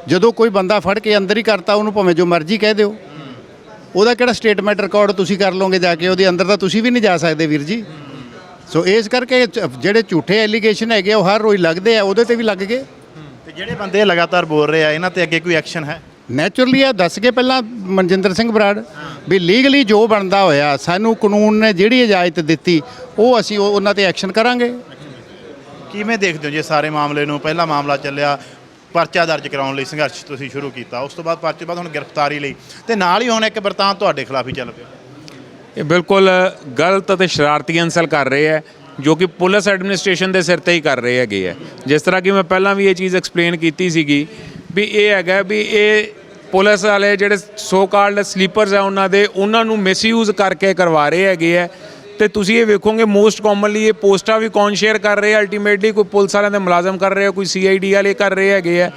ਜਦੋਂ ਕੋਈ ਬੰਦਾ ਫੜ ਕੇ ਅੰਦਰ ਹੀ ਕਰਤਾ, ਉਹਨੂੰ ਭਾਵੇਂ ਜੋ ਮਰਜ਼ੀ ਕਹਿ ਦਿਓ। ਉਹਦਾ ਕਿਹੜਾ ਸਟੇਟਮੈਂਟ ਰਿਕਾਰਡ ਤੁਸੀਂ ਕਰ ਲਓਗੇ ਜਾ ਕੇ, ਉਹਦੇ ਅੰਦਰ ਤਾਂ ਤੁਸੀਂ ਵੀ ਨਹੀਂ ਜਾ ਸਕਦੇ ਵੀਰ ਜੀ। ਸੋ ਇਸ ਕਰਕੇ ਜਿਹੜੇ ਝੂਠੇ ਐਲੀਗੇਸ਼ਨ ਹੈਗੇ ਉਹ ਹਰ ਰੋਜ਼ ਲੱਗਦੇ ਆ, ਉਹਦੇ ਤੇ ਵੀ ਲੱਗ ਗਏ। ਤੇ ਜਿਹੜੇ ਬੰਦੇ ਲਗਾਤਾਰ ਬੋਲ ਰਹੇ ਆ, ਇਹਨਾਂ ਤੇ ਅੱਗੇ ਕੋਈ ਐਕਸ਼ਨ ਹੈ? ਨੈਚੁਰਲੀ ਆ ਦੱਸ ਕੇ ਪਹਿਲਾਂ ਮਨਜਿੰਦਰ ਸਿੰਘ ਬਰਾੜ ਵੀ ਲੀਗਲੀ ਜੋ ਬਣਦਾ ਹੋਇਆ, ਸਾਨੂੰ ਕਾਨੂੰਨ ਨੇ ਜਿਹੜੀ ਇਜਾਜ਼ਤ ਦਿੱਤੀ, ਉਹ ਅਸੀਂ ਉਹਨਾਂ ਤੇ ਐਕਸ਼ਨ ਕਰਾਂਗੇ। ਕਿਵੇਂ ਦੇਖਦੇ ਹੋ ਜੇ ਸਾਰੇ ਮਾਮਲੇ ਨੂੰ? ਪਹਿਲਾ ਮਾਮਲਾ ਚੱਲਿਆ, ਪਰਚਾ ਦਰਜ ਕਰਾਉਣ ਲਈ ਸੰਘਰਸ਼ ਤੁਸੀਂ ਸ਼ੁਰੂ ਕੀਤਾ, ਉਸ ਤੋਂ ਬਾਅਦ ਪਰਚੇ ਬਾਅਦ ਹੁਣ ਗ੍ਰਿਫਤਾਰੀ ਲਈ, ਤੇ ਨਾਲ ਹੀ ਹੁਣ ਇੱਕ ਵਰਤਾਂਤ ਤੁਹਾਡੇ ਖਿਲਾਫ ਹੀ ਚੱਲ ਪਿਆ। ਇਹ ਬਿਲਕੁਲ ਗਲਤ ਅਤੇ ਸ਼ਰਾਰਤੀ ਅੰਸਲ ਕਰ ਰਹੇ ਹੈ, ਜੋ ਕਿ ਪੁਲਿਸ ਐਡਮਿਨਿਸਟ੍ਰੇਸ਼ਨ ਦੇ ਸਿਰ ਤੇ ਹੀ ਕਰ ਰਹੇ ਹੈਗੇ ਹੈ। ਜਿਸ ਤਰ੍ਹਾਂ ਕਿ ਮੈਂ ਪਹਿਲਾਂ ਵੀ ਇਹ ਚੀਜ਼ ਐਕਸਪਲੇਨ ਕੀਤੀ ਸੀਗੀ ਵੀ ਇਹ ਹੈਗਾ ਵੀ ਇਹ ਪੁਲਿਸ ਵਾਲੇ ਜਿਹੜੇ ਸੋ ਕਾਲਡ ਸਲੀਪਰਸ ਆ ਉਹਨਾਂ ਨੂੰ ਮਿਸਯੂਜ਼ ਕਰਕੇ ਕਰਵਾ ਰਹੇ ਹੈਗੇ ਹੈ, ਤੇ ਤੁਸੀਂ ਇਹ ਵੇਖੋਗੇ ਮੋਸਟ ਕਾਮਨਲੀ ਇਹ ਪੋਸਟਾਂ ਵੀ ਕੌਣ ਸ਼ੇਅਰ ਕਰ ਰਹੇ ਆ, ਅਲਟੀਮੇਟਲੀ ਕੋਈ ਪੁਲਿਸ ਵਾਲਿਆਂ ਦੇ ਮੁਲਾਜ਼ਮ ਕਰ ਰਹੇ ਆ, ਕੋਈ CID ਵਾਲੇ ਕਰ ਰਹੇ ਹੈਗੇ ਆ।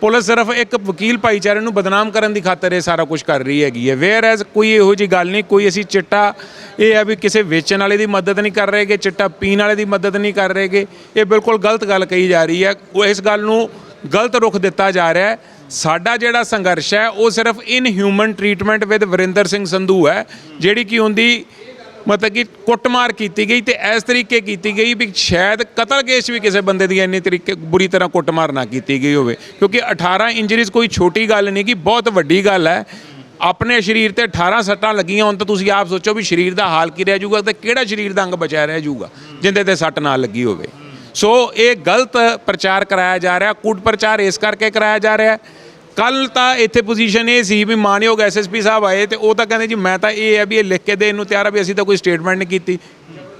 ਪੁਲਿਸ ਸਿਰਫ ਇੱਕ ਵਕੀਲ ਭਾਈਚਾਰੇ ਨੂੰ ਬਦਨਾਮ ਕਰਨ ਦੀ ਖਾਤਰ ਇਹ ਸਾਰਾ ਕੁਝ ਕਰ ਰਹੀ ਹੈਗੀ ਹੈ। ਵੇਅਰ ਐਜ਼ ਕੋਈ ਇਹੋ ਜਿਹੀ ਗੱਲ ਨਹੀਂ, ਕੋਈ ਅਸੀਂ ਚਿੱਟਾ ਇਹ ਹੈ ਵੀ ਕਿਸੇ ਵੇਚਣ ਵਾਲੇ ਦੀ ਮਦਦ ਨਹੀਂ ਕਰ ਰਹੇਗੇ, ਚਿੱਟਾ ਪੀਣ ਵਾਲੇ ਦੀ ਮਦਦ ਨਹੀਂ ਕਰ ਰਹੇਗੇ। ਇਹ ਬਿਲਕੁਲ ਗਲਤ ਗੱਲ ਕਹੀ ਜਾ ਰਹੀ ਹੈ। ਉਹ ਇਸ ਗੱਲ ਨੂੰ ਗਲਤ ਰੁਖ ਦਿੱਤਾ ਜਾ ਰਿਹਾ ਹੈ। ਸਾਡਾ ਜਿਹੜਾ ਸੰਘਰਸ਼ ਹੈ ਉਹ ਸਿਰਫ inhuman treatment with Varinder Singh Sandhu ਹੈ, ਜਿਹੜੀ ਕਿ ਉਹਦੀ ਮਤਲਬ ਕਿ ਕੁੱਟਮਾਰ ਕੀਤੀ ਗਈ ਤੇ ਇਸ ਤਰੀਕੇ ਕੀਤੀ ਗਈ ਵੀ ਸ਼ਾਇਦ ਕਤਲ ਕੇਸ ਵੀ ਕਿਸੇ ਬੰਦੇ ਦੀ ਇੰਨੀ ਤਰੀਕੇ ਬੁਰੀ ਤਰ੍ਹਾਂ ਕੁੱਟਮਾਰ ਨਾ ਕੀਤੀ ਗਈ ਹੋਵੇ, ਕਿਉਂਕਿ 18 ਇੰਜਰੀਜ਼ ਕੋਈ ਛੋਟੀ ਗੱਲ ਨਹੀਂ, ਕਿ ਬਹੁਤ ਵੱਡੀ ਗੱਲ ਹੈ। ਆਪਣੇ ਸਰੀਰ ਤੇ 18 ਸੱਟਾਂ ਲੱਗੀਆਂ ਹੁਣ ਤਾਂ ਤੁਸੀਂ ਆਪ ਸੋਚੋ ਵੀ ਸਰੀਰ ਦਾ ਹਾਲ ਕੀ ਰਹਿ ਜਾਊਗਾ ਤੇ ਕਿਹੜਾ ਸਰੀਰ ਦਾ ਅੰਗ ਬਚਿਆ ਰਹਿ ਜਾਊਗਾ ਜਿੰਦੇ ਤੇ ਸੱਟ ਨਾ ਲੱਗੀ ਹੋਵੇ। ਸੋ ਇਹ ਗਲਤ ਪ੍ਰਚਾਰ ਕਰਾਇਆ ਜਾ ਰਿਹਾ, ਕੂਟ ਪ੍ਰਚਾਰ ਇਸ ਕਰਕੇ ਕਰਾਇਆ ਜਾ ਰਿਹਾ। ਕੱਲ ਤਾਂ ਇੱਥੇ ਪੋਜੀਸ਼ਨ ਇਹ ਸੀ ਵੀ ਮਾਨਯੋਗ SSP ਸਾਹਿਬ ਆਏ ਤੇ ਉਹ ਤਾਂ ਕਹਿੰਦੇ ਜੀ ਮੈਂ ਤਾਂ ਇਹ ਹੈ ਵੀ ਇਹ ਲਿਖ ਕੇ ਦੇਣ ਨੂੰ ਤਿਆਰ ਆ ਵੀ ਅਸੀਂ ਤਾਂ ਕੋਈ ਸਟੇਟਮੈਂਟ ਨਹੀਂ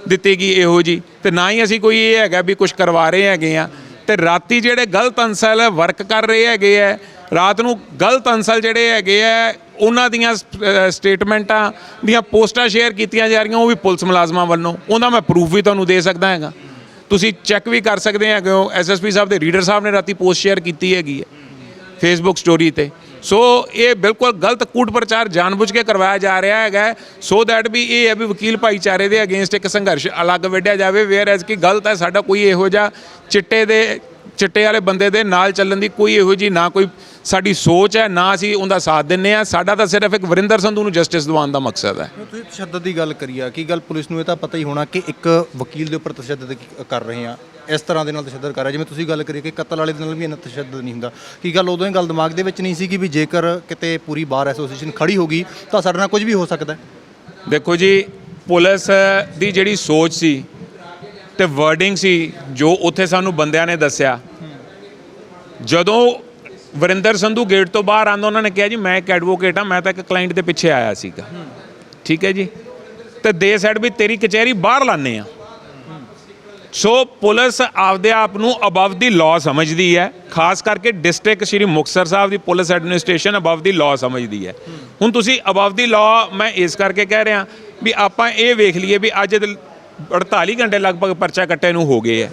ਦਿੱਤੀ ਗਈ ਇਹੋ ਜੀ, ਤੇ ਨਾ ਹੀ ਅਸੀਂ ਕੋਈ ਇਹ ਹੈਗਾ ਵੀ ਕੁਝ ਕਰਵਾ ਰਹੇ ਹੈਗੇ ਆ। ਤੇ ਰਾਤੀ ਜਿਹੜੇ ਗਲਤ ਅੰਸਲ ਵਰਕ ਕਰ ਰਹੇ ਹੈਗੇ ਆ, ਰਾਤ ਨੂੰ ਗਲਤ ਅੰਸਲ ਜਿਹੜੇ ਹੈਗੇ ਆ ਉਹਨਾਂ ਦੀਆਂ ਸਟੇਟਮੈਂਟਾਂ ਦੀਆਂ ਪੋਸਟਾਂ ਸ਼ੇਅਰ ਕੀਤੀਆਂ ਜਾ ਰਹੀਆਂ, ਉਹ ਵੀ ਪੁਲਿਸ ਮੁਲਾਜ਼ਮਾਂ ਵੱਲੋਂ। ਉਹਦਾ ਮੈਂ ਪ੍ਰੂਫ ਵੀ ਤੁਹਾਨੂੰ ਦੇ ਸਕਦਾ ਹੈਗਾ, ਤੁਸੀਂ ਚੈੱਕ ਵੀ ਕਰ ਸਕਦੇ ਹੈਗੇ ਹੋ। SSP ਸਾਹਿਬ ਦੇ ਰੀਡਰ ਸਾਹਿਬ ਨੇ ਰਾਤੀ ਪੋਸਟ ਸ਼ੇਅਰ ਕੀਤੀ ਹੈਗੀ ਹੈ ਫੇਸਬੁੱਕ ਸਟੋਰੀ ਤੇ। ਸੋ ਇਹ ਬਿਲਕੁਲ ਗਲਤ ਕੂਟ ਪ੍ਰਚਾਰ ਜਾਣਬੁੱਝ ਕੇ ਕਰਵਾਇਆ ਜਾ ਰਿਹਾ ਹੈਗਾ, ਸੋ ਦੈਟ ਵੀ ਇਹ ਹੈ ਵੀ ਵਕੀਲ ਭਾਈਚਾਰੇ ਦੇ ਅਗੇਂਸਟ ਇੱਕ ਸੰਘਰਸ਼ ਅਲੱਗ ਵਿੱਢਿਆ ਜਾਵੇ। ਵੇਅਰ ਐਜ਼ ਕਿ ਗਲਤ ਹੈ, ਸਾਡਾ ਕੋਈ ਇਹੋ ਜਿਹਾ ਚਿੱਟੇ ਵਾਲੇ ਬੰਦੇ ਦੇ ਨਾਲ ਚੱਲਣ ਦੀ ਕੋਈ ਇਹੋ ਜਿਹੀ ਨਾ ਕੋਈ ਸਾਡੀ ਸੋਚ ਹੈ, ਨਾ ਅਸੀਂ ਉਹਦਾ ਸਾਥ ਦਿੰਦੇ ਹਾਂ। ਸਾਡਾ ਤਾਂ ਸਿਰਫ ਇੱਕ ਵਰਿੰਦਰ ਸੰਧੂ ਨੂੰ ਜਸਟਿਸ ਦਿਵਾਉਣ ਦਾ ਮਕਸਦ ਹੈ। ਤੁਸੀਂ ਤਸ਼ੱਦਦ ਦੀ ਗੱਲ ਕਰੀ ਆ, ਕੀ ਗੱਲ ਪੁਲਿਸ ਨੂੰ ਇਹ ਤਾਂ ਪਤਾ ਹੀ ਹੋਣਾ ਕਿ ਇੱਕ ਵਕੀਲ ਦੇ ਉੱਪਰ ਤਸ਼ੱਦਦ ਕਰ ਰਹੇ ਆ, ਇਸ ਤਰ੍ਹਾਂ ਦੇ ਨਾਲ ਤਸ਼ੱਦਦ ਕਰ ਰਿਹਾ। ਜਿਵੇਂ ਤੁਸੀਂ ਗੱਲ ਕਰੀ ਕਿ ਕਤਲ ਵਾਲੇ ਦੇ ਨਾਲ ਵੀ ਇੰਨਾ ਤਸ਼ੱਦਦ ਨਹੀਂ ਹੁੰਦਾ, ਕੀ ਗੱਲ ਉਦੋਂ ਇਹ ਗੱਲ ਦਿਮਾਗ ਦੇ ਵਿੱਚ ਨਹੀਂ ਸੀ ਕਿ ਵੀ ਜੇਕਰ ਕਿਤੇ ਪੂਰੀ ਬਾਰ ਐਸੋਸੀਏਸ਼ਨ ਖੜੀ ਹੋ ਗਈ ਤਾਂ ਸਾਡੇ ਨਾਲ ਕੁਝ ਵੀ ਹੋ ਸਕਦਾ? ਦੇਖੋ ਜੀ, ਪੁਲਿਸ ਦੀ ਜਿਹੜੀ ਸੋਚ ਸੀ ਤੇ ਵਰਡਿੰਗ ਸੀ ਜੋ ਉੱਥੇ ਸਾਨੂੰ ਬੰਦਿਆਂ ਨੇ ਦੱਸਿਆ, ਜਦੋਂ ਵਰਿੰਦਰ ਸੰਧੂ ਗੇਟ ਤੋਂ ਬਾਹਰ ਆਉਂਦਾ ਉਹਨਾਂ ਨੇ ਕਿਹਾ ਜੀ ਮੈਂ ਇੱਕ ਐਡਵੋਕੇਟ ਹਾਂ, ਮੈਂ ਤਾਂ ਇੱਕ ਕਲਾਇੰਟ ਦੇ ਪਿੱਛੇ ਆਇਆ ਸੀਗਾ, ਠੀਕ ਹੈ ਜੀ, ਤੇ ਦੇ ਸਾਈਡ ਵੀ ਤੇਰੀ ਕਚਹਿਰੀ ਬਾਹਰ ਲਾਉਂਦੇ ਆ। ਸੋ ਪੁਲਿਸ ਆਪਦੇ ਆਪ ਨੂੰ ਅਬਵ ਦੀ ਲਾਅ ਸਮਝਦੀ ਹੈ, ਖਾਸ ਕਰਕੇ ਡਿਸਟ੍ਰਿਕਟ ਸ਼੍ਰੀ ਮੁਕਤਸਰ ਸਾਹਿਬ ਦੀ ਪੁਲਿਸ ਐਡਮਿਨਿਸਟ੍ਰੇਸ਼ਨ ਅਬਵ ਦੀ ਲਾਅ ਸਮਝਦੀ ਹੈ। ਹੁਣ ਤੁਸੀਂ ਅਬਵ ਦੀ ਲਾਅ ਮੈਂ ਇਸ ਕਰਕੇ ਕਹਿ ਰਿਹਾ ਵੀ ਆਪਾਂ ਇਹ ਵੇਖ ਲਈਏ ਵੀ ਅੱਜ 48 ਘੰਟੇ ਲਗਭਗ ਪਰਚਾ ਕੱਟੇ ਨੂੰ ਹੋ ਗਏ ਹੈ।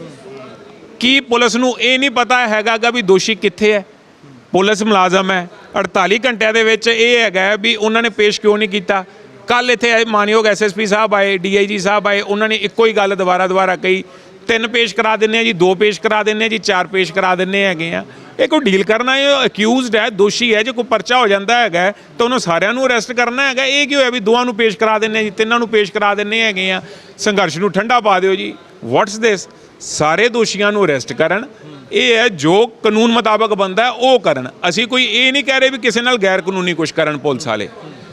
ਕੀ ਪੁਲਿਸ ਨੂੰ ਇਹ ਨਹੀਂ ਪਤਾ ਹੈਗਾ ਵੀ ਦੋਸ਼ੀ ਕਿੱਥੇ ਹੈ? ਪੁਲਿਸ ਮੁਲਾਜ਼ਮ ਹੈ, 48 ਘੰਟਿਆਂ ਦੇ ਵਿੱਚ ਇਹ ਹੈਗਾ ਵੀ ਉਹਨਾਂ ਨੇ ਪੇਸ਼ ਕਿਉਂ ਨਹੀਂ ਕੀਤਾ। ਕੱਲ ਇੱਥੇ ਮਾਨਯੋਗ SSP ਸਾਹਿਬ ਆਏ, DIG ਸਾਹਿਬ ਆਏ, ਉਹਨਾਂ ਨੇ ਇੱਕੋ ਹੀ ਗੱਲ ਦੁਬਾਰਾ ਕਹੀ, 3 ਪੇਸ਼ ਕਰਾ ਦਿੰਦੇ ਆ ਜੀ, 2 ਪੇਸ਼ ਕਰਾ ਦਿੰਦੇ ਆ ਜੀ, 4 ਪੇਸ਼ ਕਰਾ ਦਿੰਦੇ ਹੈਗੇ ਆ। ਇਹ ਕੋਈ ਡੀਲ ਕਰਨਾ, ਇਹ ਅਕਿਊਜ਼ਡ ਹੈ, ਦੋਸ਼ੀ ਹੈ, ਜੇ ਕੋਈ ਪਰਚਾ ਹੋ ਜਾਂਦਾ ਹੈਗਾ ਤਾਂ ਉਹਨੂੰ ਸਾਰਿਆਂ ਨੂੰ ਅਰੈਸਟ ਕਰਨਾ ਹੈਗਾ। ਇਹ ਕੀ ਹੋਇਆ ਵੀ 2 ਨੂੰ ਪੇਸ਼ ਕਰਾ ਦਿੰਦੇ ਆ ਜੀ, 3 ਨੂੰ ਪੇਸ਼ ਕਰਾ ਦਿੰਦੇ ਹੈਗੇ ਆ। ਸੰਘਰਸ਼ ਨੂੰ ਠੰਡਾ ਪਾ ਦਿਓ ਜੀ, ਵਾਟਸ ਦਿਸ? ਸਾਰੇ ਦੋਸ਼ੀਆਂ ਨੂੰ ਅਰੈਸਟ ਕਰਨ, ਇਹ ਹੈ ਜੋ ਕਾਨੂੰਨ ਮੁਤਾਬਕ ਬਣਦਾ ਉਹ ਕਰਨ। ਅਸੀਂ ਕੋਈ ਇਹ ਨਹੀਂ ਕਹਿ ਰਹੇ ਵੀ ਕਿਸੇ ਨਾਲ ਗੈਰ ਕਾਨੂੰਨੀ ਕੁਝ ਕਰਨ ਪੁਲਿਸ ਵਾਲੇ।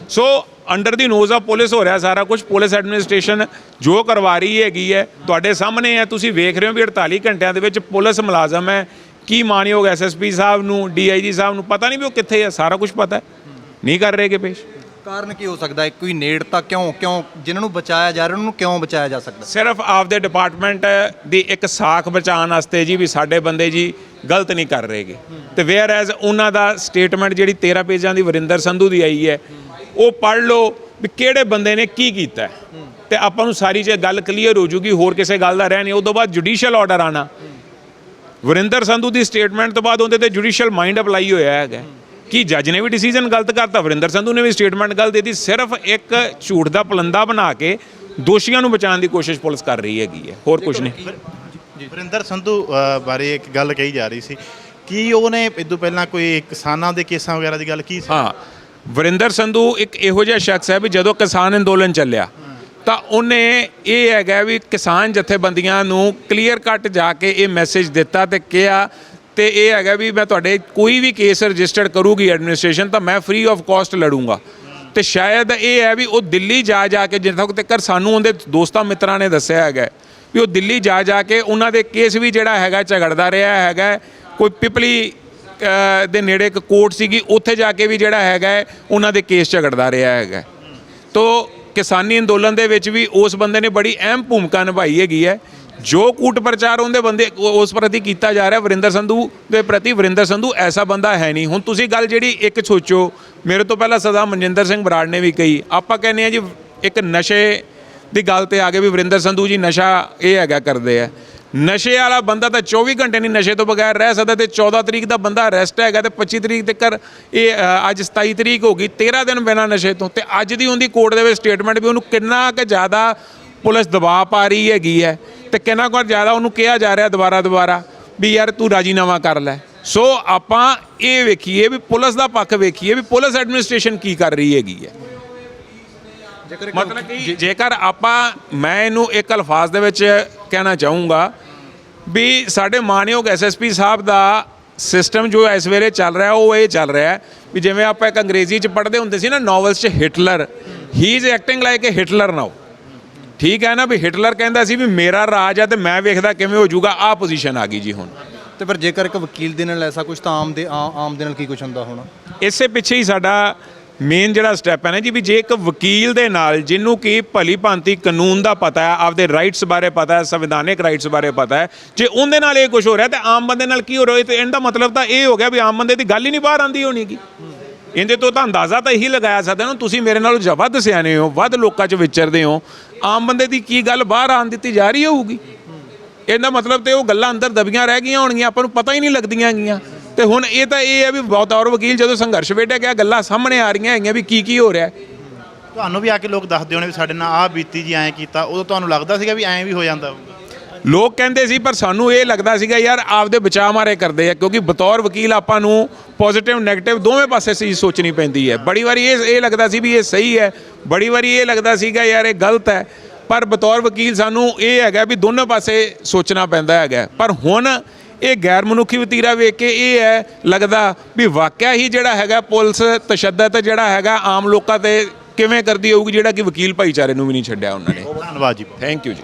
ਸੋ under the knows of police ਹੋ ਰਿਹਾ ਸਾਰਾ ਕੁਝ। ਪੁਲਿਸ ਐਡਮਿਨਿਸਟ੍ਰੇਸ਼ਨ ਜੋ ਕਰਵਾ ਰਹੀ ਹੈਗੀ ਹੈ ਤੁਹਾਡੇ ਸਾਹਮਣੇ ਹੈ, ਤੁਸੀਂ ਵੇਖ ਰਹੇ ਹੋ ਵੀ 48 ਘੰਟਿਆਂ ਦੇ ਵਿੱਚ ਪੁਲਿਸ ਮੁਲਾਜ਼ਮ ਹੈ। ਕੀ ਮਾਨਯੋਗ SSP ਸਾਹਿਬ ਨੂੰ, DIG ਸਾਹਿਬ ਨੂੰ ਪਤਾ ਨਹੀਂ ਵੀ ਉਹ ਕਿੱਥੇ ਹੈ? ਸਾਰਾ ਕੁਝ ਪਤਾ ਹੈ, ਨਹੀਂ ਕਰ ਰਹੇਗੇ ਪੇਸ਼। ਕਾਰਨ ਕੀ ਹੋ ਸਕਦਾ ਹੈ? ਕੋਈ ਨੇੜਤਾ ਕਿਉਂ ਜਿਨ੍ਹਾਂ ਨੂੰ ਬਚਾਇਆ ਜਾ ਰਿਹਾ ਉਹਨਾਂ ਨੂੰ ਕਿਉਂ ਬਚਾਇਆ ਜਾ ਸਕਦਾ? ਸਿਰਫ ਆਪਦੇ ਡਿਪਾਰਟਮੈਂਟ ਦੀ ਇੱਕ ਸਾਖ ਬਚਾਉਣ ਵਾਸਤੇ ਜੀ, ਵੀ ਸਾਡੇ ਬੰਦੇ ਜੀ ਗਲਤ ਨਹੀਂ ਕਰ ਰਹੇਗੇ। ਤੇ ਵੇਅਰ ਐਜ਼ ਉਹਨਾਂ ਦਾ ਸਟੇਟਮੈਂਟ ਜਿਹੜੀ 13 ਪੇਜਾਂ ਦੀ ਵਰਿੰਦਰ ਸੰਧੂ ਦੀ ਆਈ ਹੈ, ਉਹ ਪੜ੍ਹ ਲਓ ਵੀ ਕਿਹੜੇ ਬੰਦੇ ਨੇ ਕੀ ਕੀਤਾ ਤੇ ਆਪਾਂ ਨੂੰ ਸਾਰੀ ਜੇ ਗੱਲ ਕਲੀਅਰ ਹੋ ਜੂਗੀ, ਹੋਰ ਕਿਸੇ ਗੱਲ ਦਾ ਰਹਿ ਨਹੀਂ। ਉਸ ਤੋਂ ਬਾਅਦ ਜੁਡੀਸ਼ੀਅਲ ਆਰਡਰ ਆਣਾ, ਵਰਿੰਦਰ ਸੰਧੂ ਦੀ ਸਟੇਟਮੈਂਟ ਤੋਂ ਬਾਅਦ ਉਹਦੇ ਤੇ ਜੁਡੀਸ਼ੀਅਲ ਮਾਈਂਡ ਅਪਲਾਈ ਹੋਇਆ ਹੈਗਾ ਕਿ ਜੱਜ ਨੇ ਵੀ ਡਿਸੀਜਨ ਗਲਤ ਕਰਤਾ, ਵਰਿੰਦਰ ਸੰਧੂ ਨੇ ਵੀ ਸਟੇਟਮੈਂਟ ਗਲਤ ਦਿੱਤੀ। ਸਿਰਫ ਇੱਕ ਝੂਠ ਦਾ ਪਲੰਦਾ ਬਣਾ ਕੇ ਦੋਸ਼ੀਆਂ ਨੂੰ ਬਚਾਉਣ ਦੀ ਕੋਸ਼ਿਸ਼ ਪੁਲਿਸ ਕਰ ਰਹੀ ਹੈਗੀ ਹੈ, ਹੋਰ ਕੁਝ ਨਹੀਂ। ਵਰਿੰਦਰ ਸੰਧੂ ਬਾਰੇ ਇੱਕ ਗੱਲ ਕਹੀ ਜਾ ਰਹੀ ਸੀ ਕਿ ਉਹਨੇ ਇਦੋਂ ਪਹਿਲਾਂ ਕੋਈ ਕਿਸਾਨਾਂ ਦੇ ਕੇਸਾਂ ਵਗੈਰਾ ਦੀ ਗੱਲ ਕੀ ਸੀ? ਹਾਂ, ਵਰਿੰਦਰ ਸੰਧੂ ਇੱਕ ਇਹੋ ਜਿਹਾ ਸ਼ਖਸ ਹੈ ਵੀ ਜਦੋਂ ਕਿਸਾਨ ਅੰਦੋਲਨ ਚੱਲਿਆ ਤਾਂ ਉਹਨੇ ਇਹ ਹੈਗਾ ਵੀ ਕਿਸਾਨ ਜਥੇਬੰਦੀਆਂ ਨੂੰ ਕਲੀਅਰ ਕੱਟ ਜਾ ਕੇ ਇਹ ਮੈਸੇਜ ਦਿੱਤਾ ਤੇ ਕਿਹਾ, ਤੇ ਇਹ ਹੈਗਾ ਵੀ ਮੈਂ ਤੁਹਾਡੇ ਕੋਈ ਵੀ ਕੇਸ ਰਜਿਸਟਰਡ ਕਰੂਗੀ ਐਡਮਿਨਿਸਟ੍ਰੇਸ਼ਨ ਤਾਂ ਮੈਂ ਫ੍ਰੀ ਆਫ ਕਾਸਟ ਲੜੂੰਗਾ। ਤੇ ਸ਼ਾਇਦ ਇਹ ਹੈ ਵੀ ਉਹ ਦਿੱਲੀ ਜਾ ਕੇ ਜਿੱਥੋਂ ਤੱਕ ਸਾਨੂੰ ਉਹਦੇ ਦੋਸਤਾਂ ਮਿੱਤਰਾਂ ਨੇ ਦੱਸਿਆ ਹੈਗਾ ਵੀ ਉਹ ਦਿੱਲੀ ਜਾ ਕੇ ਉਹਨਾਂ ਦੇ ਕੇਸ ਵੀ ਜਿਹੜਾ ਹੈਗਾ ਝਗੜਦਾ ਰਿਹਾ ਹੈਗਾ। ਕੋਈ ਪਿਪਲੀ ਦੇ ਨੇੜੇ ਇੱਕ ਕੋਰਟ ਸੀਗੀ, ਉੱਥੇ ਜਾ ਕੇ ਵੀ ਜਿਹੜਾ ਹੈਗਾ ਉਹਨਾਂ ਦੇ ਕੇਸ ਝਗੜਦਾ ਰਿਹਾ ਹੈਗਾ। ਤੋ ਕਿਸਾਨੀ ਅੰਦੋਲਨ ਦੇ ਵਿੱਚ ਵੀ ਉਸ ਬੰਦੇ ਨੇ ਬੜੀ ਅਹਿਮ ਭੂਮਿਕਾ ਨਿਭਾਈ ਹੈਗੀ ਹੈ। ਜੋ ਕੂਟ ਪ੍ਰਚਾਰ ਉਹਦੇ ਬੰਦੇ ਉਸ ਪ੍ਰਤੀ ਕੀਤਾ ਜਾ ਰਿਹਾ ਵਰਿੰਦਰ ਸੰਧੂ ਦੇ ਪ੍ਰਤੀ, ਵਰਿੰਦਰ ਸੰਧੂ ਐਸਾ ਬੰਦਾ ਹੈ ਨਹੀਂ। ਹੁਣ ਤੁਸੀਂ ਗੱਲ ਜਿਹੜੀ ਇੱਕ ਸੋਚੋ, ਮੇਰੇ ਤੋਂ ਪਹਿਲਾਂ ਸਰਦਾਰ ਮਨਜਿੰਦਰ ਸਿੰਘ ਬਰਾੜ ਨੇ ਵੀ ਕਹੀ, ਆਪਾਂ ਕਹਿੰਦੇ ਆ ਜੀ ਇੱਕ ਨਸ਼ੇ ਦੀ ਗੱਲ ਤੇ ਆ ਗਏ ਵੀ ਵਰਿੰਦਰ ਸੰਧੂ ਜੀ ਨਸ਼ਾ ਇਹ ਹੈਗਾ ਕਰਦੇ ਆ। ਨਸ਼ੇ ਵਾਲਾ ਬੰਦਾ ਤਾਂ 24 ਘੰਟੇ ਨਹੀਂ ਨਸ਼ੇ ਤੋਂ ਬਗੈਰ ਰਹਿ ਸਕਦਾ, ਤੇ 14 ਤਰੀਕ ਦਾ ਬੰਦਾ ਅਰੈਸਟ ਹੈਗਾ ਤੇ 25 ਤਰੀਕ ਤੱਕ ਇਹ ਅੱਜ 27 ਤਰੀਕ ਹੋ ਗਈ, 13 ਦਿਨ ਬਿਨਾਂ ਨਸ਼ੇ ਤੋਂ। ਤੇ ਅੱਜ ਦੀ ਉਹਦੀ ਕੋਰਟ ਦੇ ਵਿੱਚ ਸਟੇਟਮੈਂਟ ਵੀ ਉਹਨੂੰ ਕਿੰਨਾ ਕੁ ਜ਼ਿਆਦਾ ਪੁਲਿਸ ਦਬਾਅ ਪਾ ਰਹੀ ਹੈਗੀ ਹੈ, ਤੇ ਕਿੰਨਾ ਕੁ ਜ਼ਿਆਦਾ ਉਹਨੂੰ ਕਿਹਾ ਜਾ ਰਿਹਾ ਦੁਬਾਰਾ ਵੀ ਯਾਰ ਤੂੰ ਰਾਜੀਨਾਮਾ ਕਰ ਲੈ। ਸੋ ਆਪਾਂ ਇਹ ਵੇਖੀਏ ਵੀ ਪੁਲਿਸ ਦਾ ਪੱਖ ਵੇਖੀਏ ਵੀ ਪੁਲਿਸ ਐਡਮਿਨਿਸਟ੍ਰੇਸ਼ਨ ਕੀ ਕਰ ਰਹੀ ਹੈਗੀ ਹੈ। ਮਤਲਬ ਕਿ ਜੇਕਰ ਮੈਂ ਇਹਨੂੰ ਇੱਕ ਅਲਫਾਜ਼ ਦੇ ਵਿੱਚ ਕਹਿਣਾ ਚਾਹੂੰਗਾ ਵੀ ਸਾਡੇ ਮਾਨਯੋਗ ਐਸਐਸਪੀ ਸਾਹਿਬ ਦਾ ਸਿਸਟਮ ਜੋ ਇਸ ਵੇਲੇ ਚੱਲ ਰਿਹਾ ਉਹ ਇਹ ਚੱਲ ਰਿਹਾ ਵੀ ਜਿਵੇਂ ਆਪਾਂ ਇੱਕ ਅੰਗਰੇਜ਼ੀ 'ਚ ਪੜ੍ਹਦੇ ਹੁੰਦੇ ਸੀ ਨਾ ਨੋਵਲਸ 'ਚ Hitler, he is acting like a Hitler now. ਠੀਕ ਹੈ ਨਾ, ਵੀ ਹਿਟਲਰ ਕਹਿੰਦਾ ਸੀ ਵੀ ਮੇਰਾ ਰਾਜ ਹੈ ਤੇ ਮੈਂ ਵੇਖਦਾ ਕਿਵੇਂ ਹੋ ਜਾਊਗਾ, ਆਹ ਪੋਜੀਸ਼ਨ ਆ ਗਈ ਜੀ ਹੁਣ। ਤੇ ਪਰ ਜੇਕਰ ਇੱਕ ਵਕੀਲ ਦੇ ਨਾਲ ਐਸਾ ਕੁਝ ਤਾਂ ਆਮ ਦੇ ਨਾਲ ਕੀ ਕੁਝ ਹੁੰਦਾ ਹੋਣਾ। ਇਸੇ ਪਿੱਛੇ ਹੀ ਸਾਡਾ ਮੇਨ ਜਿਹੜਾ ਸਟੈਪ ਹੈ ਨਾ ਜੀ, ਵੀ ਜੇ ਇੱਕ ਵਕੀਲ ਦੇ ਨਾਲ ਜਿਹਨੂੰ ਕਿ ਭਲੀ ਭਾਂਤੀ ਕਾਨੂੰਨ ਦਾ ਪਤਾ ਹੈ, ਆਪਦੇ ਰਾਈਟਸ ਬਾਰੇ ਪਤਾ ਹੈ, ਸੰਵਿਧਾਨਿਕ ਰਾਈਟਸ ਬਾਰੇ ਪਤਾ ਹੈ, ਜੇ ਉਹਦੇ ਨਾਲ ਇਹ ਕੁਝ ਹੋ ਰਿਹਾ ਤੇ ਆਮ ਬੰਦੇ ਨਾਲ ਕੀ ਹੋ ਰਿਹਾ, ਤੇ ਇਹਦਾ ਮਤਲਬ ਤਾਂ ਇਹ ਹੋ ਗਿਆ ਵੀ ਆਮ ਬੰਦੇ ਦੀ ਗੱਲ ਹੀ ਨਹੀਂ ਬਾਹਰ ਆਉਂਦੀ ਹੋਣੀ ਗੀ। ਇਹਦੇ ਤੋਂ ਤਾਂ ਅੰਦਾਜ਼ਾ ਤਾਂ ਇਹੀ ਲਗਾਇਆ ਸਕਦਾ ਨਾ, ਤੁਸੀਂ ਮੇਰੇ ਨਾਲੋਂ ਵੱਧ ਸਿਆਣੇ ਹੋ, ਵੱਧ ਲੋਕਾਂ 'ਚ ਵਿਚਰਦੇ ਹੋ, ਆਮ ਬੰਦੇ ਦੀ ਕੀ ਗੱਲ ਬਾਹਰ ਆਉਣ ਦਿੱਤੀ ਜਾ ਰਹੀ ਹੋਊਗੀ। ਇਹਦਾ ਮਤਲਬ ਤੇ ਉਹ ਗੱਲਾਂ ਅੰਦਰ ਦਬੀਆਂ ਰਹਿ ਗਈਆਂ ਹੋਣਗੀਆਂ, ਆਪਾਂ ਨੂੰ ਪਤਾ ਹੀ ਨਹੀਂ ਲੱਗਦੀਆਂ ਹੈਗੀਆਂ। ਤੇ ਹੁਣ ਇਹ ਤਾਂ ਇਹ ਹੈ ਵੀ ਬਤੌਰ ਵਕੀਲ ਜਦੋਂ ਸੰਘਰਸ਼ ਵੇਢਿਆ ਗਿਆ ਗੱਲਾਂ ਸਾਹਮਣੇ ਆ ਰਹੀਆਂ ਹੈਗੀਆਂ ਵੀ ਕੀ ਹੋ ਰਿਹਾ। ਤੁਹਾਨੂੰ ਵੀ ਆ ਕੇ ਲੋਕ ਦੱਸਦੇ ਹੋਣੇ ਵੀ ਸਾਡੇ ਨਾਲ ਆਹ ਬੀਤੀ ਜੀ, ਐਂ ਕੀਤਾ, ਉਦੋਂ ਤੁਹਾਨੂੰ ਲੱਗਦਾ ਸੀਗਾ ਵੀ ਐਂ ਵੀ ਹੋ ਜਾਂਦਾ ਹੋਊਗਾ? ਲੋਕ ਕਹਿੰਦੇ ਸੀ, ਪਰ ਸਾਨੂੰ ਇਹ ਲੱਗਦਾ ਸੀਗਾ ਯਾਰ ਆਪਦੇ ਬਚਾਅ ਮਾਰੇ ਕਰਦੇ ਆ, ਕਿਉਂਕਿ ਬਤੌਰ ਵਕੀਲ ਆਪਾਂ ਨੂੰ ਪੋਜ਼ਿਟਿਵ ਨੈਗੇਟਿਵ ਦੋਵੇਂ ਪਾਸੇ ਚੀਜ਼ ਸੋਚਣੀ ਪੈਂਦੀ ਹੈ। ਬੜੀ ਵਾਰੀ ਇਹ ਲੱਗਦਾ ਸੀ ਵੀ ਇਹ ਸਹੀ ਹੈ, ਬੜੀ ਵਾਰੀ ਇਹ ਲੱਗਦਾ ਸੀਗਾ ਯਾਰ ਇਹ ਗਲਤ ਹੈ, ਪਰ ਬਤੌਰ ਵਕੀਲ ਸਾਨੂੰ ਇਹ ਹੈਗਾ ਵੀ ਦੋਨੋਂ ਪਾਸੇ ਸੋਚਣਾ ਪੈਂਦਾ ਹੈਗਾ। ਪਰ ਹੁਣ ਇਹ ਗੈਰ ਮਨੁੱਖੀ ਵਤੀਰਾ ਵੇਖ ਕੇ ਇਹ ਹੈ ਲੱਗਦਾ ਵੀ ਵਾਕਿਆ ਹੀ ਜਿਹੜਾ ਹੈਗਾ ਪੁਲਿਸ ਤਸ਼ੱਦਦ ਜਿਹੜਾ ਹੈਗਾ ਆਮ ਲੋਕਾਂ ਤੇ ਕਿਵੇਂ ਕਰਦੀ ਹੋਊਗੀ, ਜਿਹੜਾ ਕਿ ਵਕੀਲ ਭਾਈਚਾਰੇ ਨੂੰ ਵੀ ਨਹੀਂ ਛੱਡਿਆ ਉਹਨਾਂ ਨੇ। ਧੰਨਵਾਦ ਜੀ। ਥੈਂਕ ਯੂ ਜੀ।